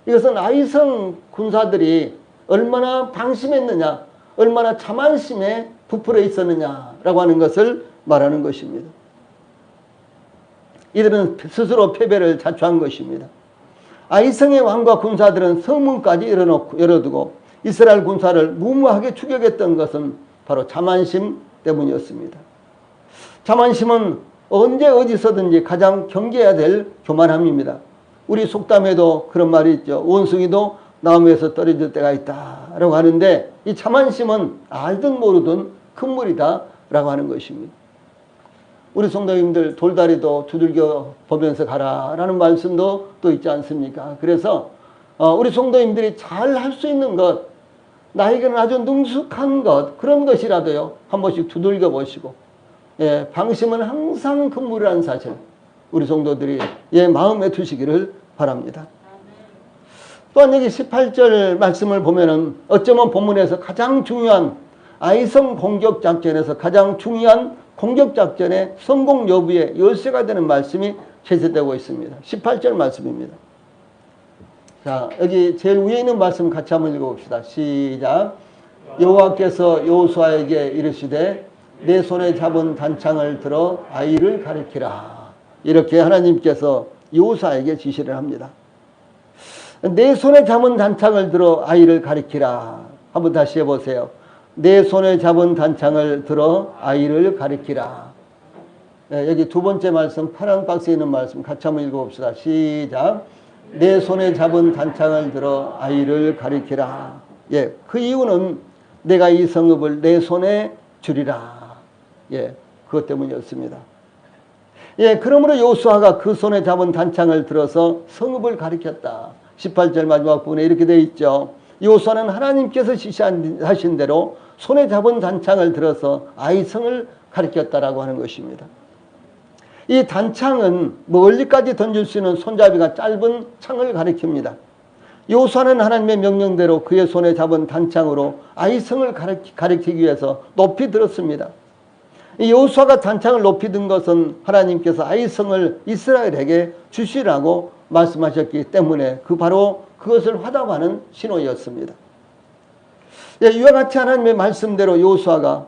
S1: 이것은 아이성 군사들이 얼마나 방심했느냐, 얼마나 자만심에 부풀어 있었느냐라고 하는 것을 말하는 것입니다. 이들은 스스로 패배를 자초한 것입니다. 아이성의 왕과 군사들은 성문까지 열어두고 이스라엘 군사를 무모하게 추격했던 것은 바로 자만심 때문이었습니다. 자만심은 언제 어디서든지 가장 경계해야 될 교만함입니다. 우리 속담에도 그런 말이 있죠. 원숭이도 나무에서 떨어질 때가 있다라고 하는데 이 자만심은 알든 모르든 큰 물이다 라고 하는 것입니다. 우리 성도님들 돌다리도 두들겨 보면서 가라라는 말씀도 또 있지 않습니까? 그래서 우리 성도님들이 잘 할 수 있는 것, 나에게는 아주 능숙한 것, 그런 것이라도요 한 번씩 두들겨 보시고 방심은 항상 큰 물이라는 사실 우리 성도들이 마음에 두시기를 바랍니다. 또한 여기 18절 말씀을 보면은 어쩌면 본문에서 가장 중요한 아이성 공격 작전에서 가장 중요한 공격 작전의 성공 여부의 열쇠가 되는 말씀이 제시되고 있습니다. 18절 말씀입니다. 자, 여기 제일 위에 있는 말씀 같이 한번 읽어봅시다. 시작. 여호와께서 여호수아에게 이르시되 내 손에 잡은 단창을 들어 아이를 가리키라. 이렇게 하나님께서 여호수아에게 지시를 합니다. 내 손에 잡은 단창을 들어 아이를 가리키라. 한번 다시 해보세요. 내 손에 잡은 단창을 들어 아이를 가리키라. 여기 두 번째 말씀 파란 박스에 있는 말씀 같이 한번 읽어봅시다. 시작. 내 손에 잡은 단창을 들어 아이를 가리키라. 그 이유는 내가 이 성읍을 내 손에 주리라. 예, 그것 때문이었습니다. 예, 그러므로 여호수아가 그 손에 잡은 단창을 들어서 성읍을 가리켰다. 18절 마지막 부분에 이렇게 되어 있죠. 여호수아는 하나님께서 지시하신 대로 손에 잡은 단창을 들어서 아이성을 가리켰다라고 하는 것입니다. 이 단창은 멀리까지 던질 수 있는 손잡이가 짧은 창을 가리킵니다. 여호수아는 하나님의 명령대로 그의 손에 잡은 단창으로 아이성을 가리키기 위해서 높이 들었습니다. 여호수아가 단창을 높이 든 것은 하나님께서 아이성을 이스라엘에게 주시라고 말씀하셨기 때문에 바로 그것을 화답하는 신호였습니다. 예, 이와 같이 하나님의 말씀대로 여호수아가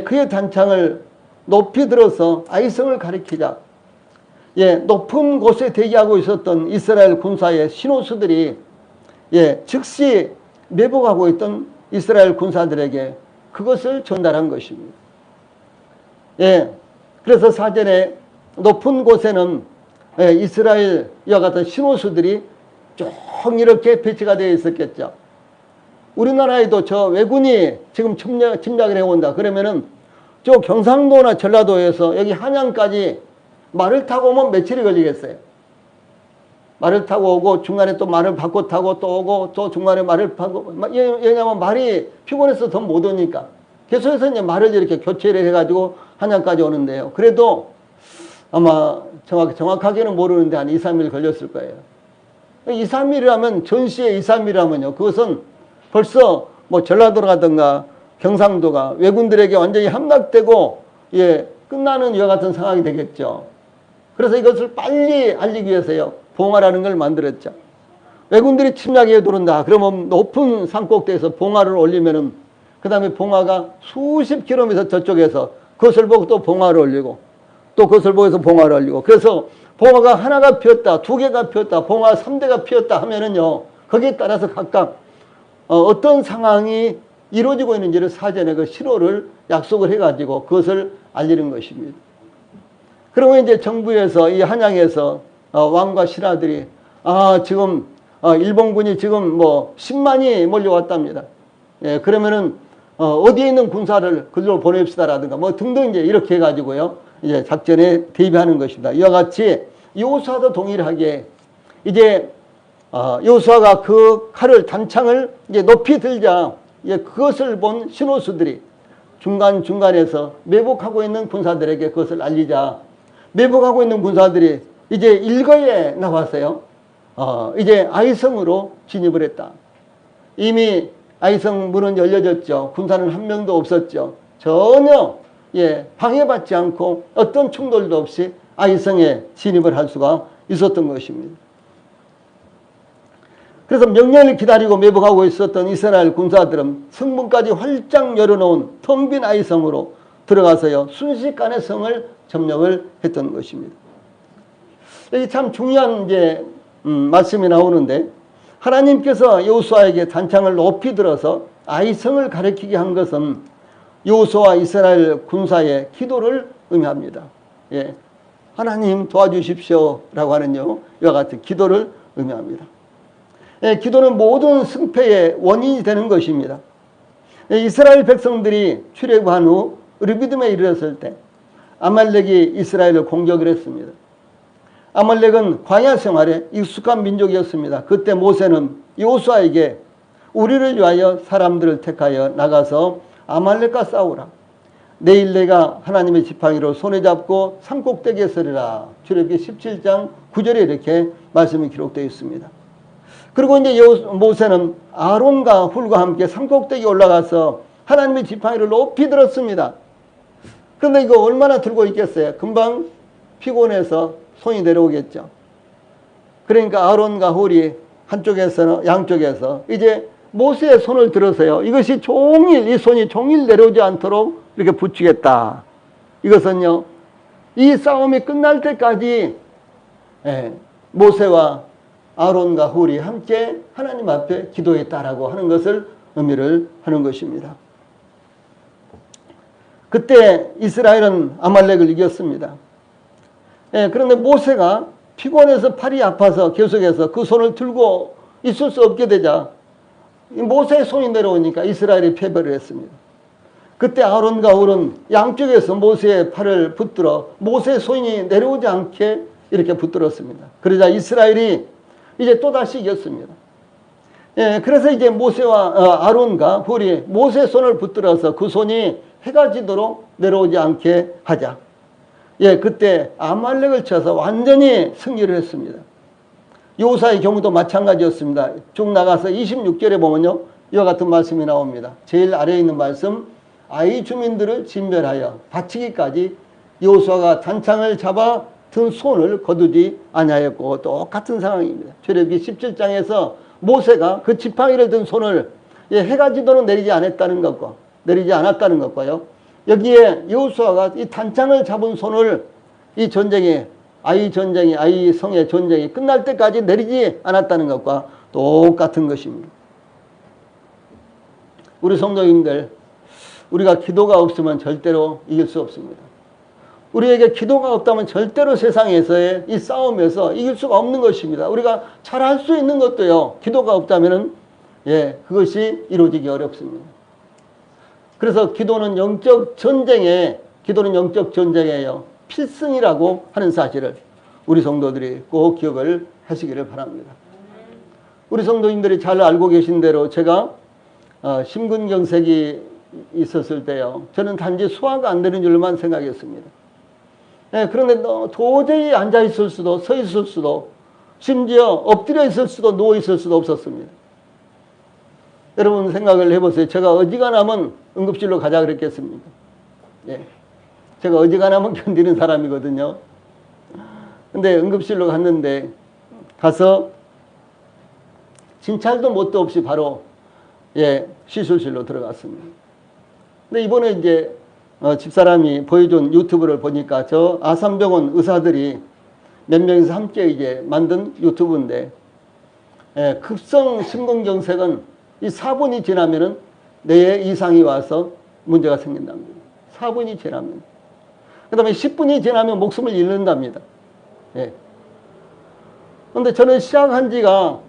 S1: 그의 단창을 높이 들어서 아이성을 가리키자, 높은 곳에 대기하고 있었던 이스라엘 군사의 신호수들이 즉시 매복하고 있던 이스라엘 군사들에게 그것을 전달한 것입니다. 그래서 사전에 높은 곳에는 이스라엘 이와 같은 신호수들이 쭉 이렇게 배치가 되어 있었겠죠. 우리나라에도 저 왜군이 지금 침략을 해온다 그러면은 저 경상도나 전라도에서 여기 한양까지 말을 타고 오면 며칠이 걸리겠어요. 말을 타고 오고 중간에 또 말을 바꿔 타고 또 오고 또 중간에 말을 타고, 왜냐하면 말이 피곤해서 더 못 오니까 계속해서 이제 말을 이렇게 교체를 해가지고 한양까지 오는데요. 그래도 아마 정확하게는 모르는데 한 2, 3일 걸렸을 거예요. 2, 3일이라면 전시에 2, 3일이라면요. 그것은 벌써 뭐 전라도라든가 경상도가 왜군들에게 완전히 함락되고 끝나는 이와 같은 상황이 되겠죠. 그래서 이것을 빨리 알리기 위해서요. 봉화라는 걸 만들었죠. 왜군들이 침략에 들어온다. 그러면 높은 산꼭대에서 봉화를 올리면은 그 다음에 봉화가 수십 킬로미터 저쪽에서 그것을 보고 또 봉화를 올리고 또 그것을 보고서 봉화를 올리고 그래서 봉화가 하나가 피었다, 두 개가 피었다, 봉화 3대가 피었다 하면은요. 거기에 따라서 각각 어떤 상황이 이루어지고 있는지를 사전에 그 신호를 약속을 해가지고 그것을 알리는 것입니다. 그러면 이제 정부에서 이 한양에서 왕과 신하들이 지금 일본군이 지금 뭐 10만이 몰려왔답니다. 그러면은 어디에 있는 군사를 그들로 보냅시다라든가 뭐 등등 이제 이렇게 해가지고요. 이제 작전에 대비하는 것입니다. 이와 같이 여호수아도 동일하게 이제 여호수아가 그 칼을 단창을 이제 높이 들자 그것을 본 신호수들이 중간중간에서 매복하고 있는 군사들에게 그것을 알리자 매복하고 있는 군사들이 이제 일거에 나왔어요. 이제 아이성으로 진입을 했다. 이미 아이성 문은 열려졌죠. 군사는 한 명도 없었죠. 전혀 방해받지 않고 어떤 충돌도 없이 아이성에 진입을 할 수가 있었던 것입니다. 그래서 명령을 기다리고 매복하고 있었던 이스라엘 군사들은 성문까지 활짝 열어놓은 텅 빈 아이성으로 들어가서요. 순식간에 성을 점령을 했던 것입니다. 여기 참 중요한 말씀이 나오는데 하나님께서 여호수아에게 단창을 높이 들어서 아이성을 가리키게 한 것은 여호수아와 이스라엘 군사의 기도를 의미합니다. 하나님 도와주십시오라고 하는 이와 같은 기도를 의미합니다. 기도는 모든 승패의 원인이 되는 것입니다. 이스라엘 백성들이 출애굽한 후 르비딤에 이르렀을 때 아말렉이 이스라엘을 공격을 했습니다. 아말렉은 광야 생활에 익숙한 민족이었습니다. 그때 모세는 여호수아에게 우리를 위하여 사람들을 택하여 나가서 아말렉과 싸우라. 내일 내가 하나님의 지팡이로 손에 잡고 산꼭대기에 서리라. 출애굽기 17장 9절에 이렇게 말씀이 기록되어 있습니다. 그리고 이제 모세는 아론과 훌과 함께 산꼭대기에 올라가서 하나님의 지팡이를 높이 들었습니다. 그런데 이거 얼마나 들고 있겠어요? 금방 피곤해서 손이 내려오겠죠. 그러니까 아론과 훌이 한쪽에서는 양쪽에서 이제 모세의 손을 들어서요. 이것이 이 손이 종일 내려오지 않도록 이렇게 붙이겠다. 이것은요. 이 싸움이 끝날 때까지 모세와 아론과 훌이 함께 하나님 앞에 기도했다라고 하는 것을 의미를 하는 것입니다. 그때 이스라엘은 아말렉을 이겼습니다. 그런데 모세가 피곤해서 팔이 아파서 계속해서 그 손을 들고 있을 수 없게 되자 모세의 손이 내려오니까 이스라엘이 패배를 했습니다. 그때 아론과 홀은 양쪽에서 모세의 팔을 붙들어 모세의 손이 내려오지 않게 이렇게 붙들었습니다. 그러자 이스라엘이 이제 또다시 이겼습니다. 예, 그래서 이제 모세와 아론과 홀이 모세의 손을 붙들어서 그 손이 해가 지도록 내려오지 않게 하자. 예, 그때 아말렉을 쳐서 완전히 승리를 했습니다. 여호수아의 경우도 마찬가지였습니다. 쭉 나가서 26절에 보면요, 이와 같은 말씀이 나옵니다. 제일 아래에 있는 말씀, 아이 주민들을 진멸하여 바치기까지 여호수아가 단창을 잡아 든 손을 거두지 아니하였고, 똑같은 상황입니다. 출애굽기 17장에서 모세가 그 지팡이를 든 손을 해가 지도록 내리지 않았다는 것과요. 여기에 여호수아가 이 단창을 잡은 손을 이 전쟁에 아이 성의 전쟁이 끝날 때까지 내리지 않았다는 것과 똑같은 것입니다. 우리 성도님들, 우리가 기도가 없으면 절대로 이길 수 없습니다. 우리에게 기도가 없다면 절대로 세상에서의 이 싸움에서 이길 수가 없는 것입니다. 우리가 잘할 수 있는 것도요, 기도가 없다면은 그것이 이루어지기 어렵습니다. 그래서 기도는 영적 전쟁이에요. 필승이라고 하는 사실을 우리 성도들이 꼭 기억을 하시기를 바랍니다. 우리 성도님들이 잘 알고 계신 대로 제가 심근경색이 있었을 때요, 저는 단지 소화가 안 되는 줄만 생각했습니다. 그런데 도저히 앉아 있을 수도 서 있을 수도 심지어 엎드려 있을 수도 누워 있을 수도 없었습니다. 여러분 생각을 해보세요. 제가 어지간하면 응급실로 가자 그랬겠습니까? 제가 어지간하면 견디는 사람이거든요. 근데 응급실로 갔는데 가서 진찰도 뭣도 없이 바로 시술실로 들어갔습니다. 근데 이번에 이제 집사람이 보여준 유튜브를 보니까 저 아산병원 의사들이 몇 명이서 함께 이제 만든 유튜브인데, 급성 심근경색은 이 4분이 지나면은 뇌에 이상이 와서 문제가 생긴답니다. 4분이 지나면. 그 다음에 10분이 지나면 목숨을 잃는답니다. 그런데 저는 시작한 지가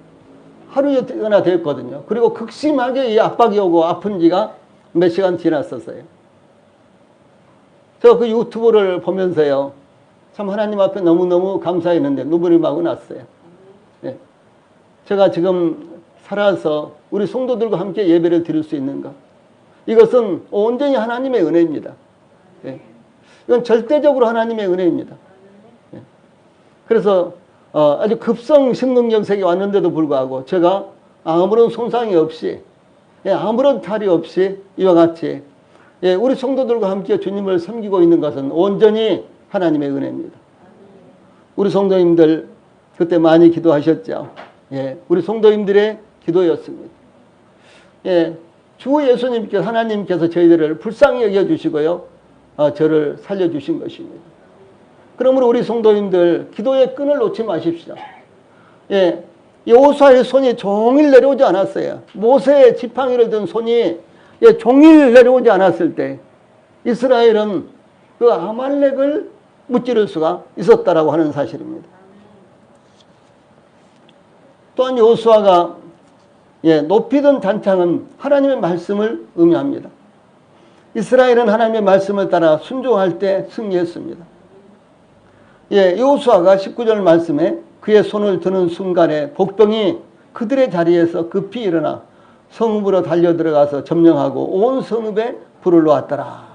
S1: 하루여나 됐거든요. 그리고 극심하게 이 압박이 오고 아픈 지가 몇 시간 지났었어요. 저 그 유튜브를 보면서요, 참 하나님 앞에 너무너무 감사했는데 눈물이 마구 났어요. 제가 지금 살아서 우리 성도들과 함께 예배를 드릴 수 있는가? 이것은 온전히 하나님의 은혜입니다. 이건 절대적으로 하나님의 은혜입니다. 그래서 아주 급성 심근경색이 왔는데도 불구하고 제가 아무런 손상이 없이, 아무런 탈이 없이 이와 같이 우리 성도들과 함께 주님을 섬기고 있는 것은 온전히 하나님의 은혜입니다. 우리 성도님들 그때 많이 기도하셨죠. 우리 성도님들의 기도였습니다. 주 예수님께서, 하나님께서 저희들을 불쌍히 여겨주시고요, 저를 살려주신 것입니다. 그러므로 우리 성도님들 기도의 끈을 놓지 마십시오. 여호수아의 손이 종일 내려오지 않았어요. 모세의 지팡이를 든 손이 종일 내려오지 않았을 때 이스라엘은 그 아말렉을 무찌를 수가 있었다라고 하는 사실입니다. 또한 여호수아가 높이 든 단창은 하나님의 말씀을 의미합니다. 이스라엘은 하나님의 말씀을 따라 순종할 때 승리했습니다. 여호수아가 19절 말씀에 그의 손을 드는 순간에 복병이 그들의 자리에서 급히 일어나 성읍으로 달려들어가서 점령하고 온 성읍에 불을 놓았더라.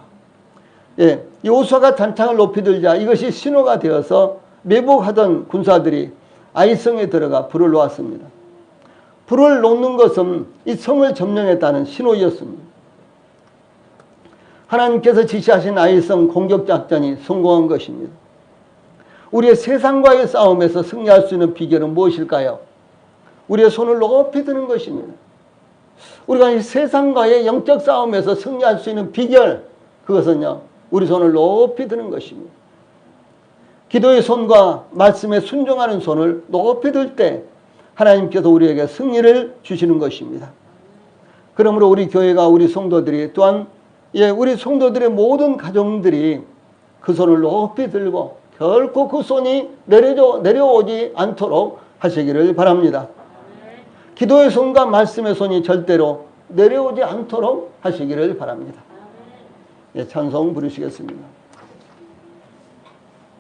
S1: 여호수아가 단창을 높이 들자 이것이 신호가 되어서 매복하던 군사들이 아이성에 들어가 불을 놓았습니다. 불을 놓는 것은 이 성을 점령했다는 신호였습니다. 하나님께서 지시하신 아이성 공격작전이 성공한 것입니다. 우리의 세상과의 싸움에서 승리할 수 있는 비결은 무엇일까요? 우리의 손을 높이 드는 것입니다. 우리가 이 세상과의 영적 싸움에서 승리할 수 있는 비결, 그것은요, 우리 손을 높이 드는 것입니다. 기도의 손과 말씀에 순종하는 손을 높이 들 때 하나님께서 우리에게 승리를 주시는 것입니다. 그러므로 우리 교회가, 우리 성도들이, 또한 우리 성도들의 모든 가정들이 그 손을 높이 들고 결코 그 손이 내려오지 않도록 하시기를 바랍니다. 기도의 손과 말씀의 손이 절대로 내려오지 않도록 하시기를 바랍니다. 찬송 부르시겠습니다.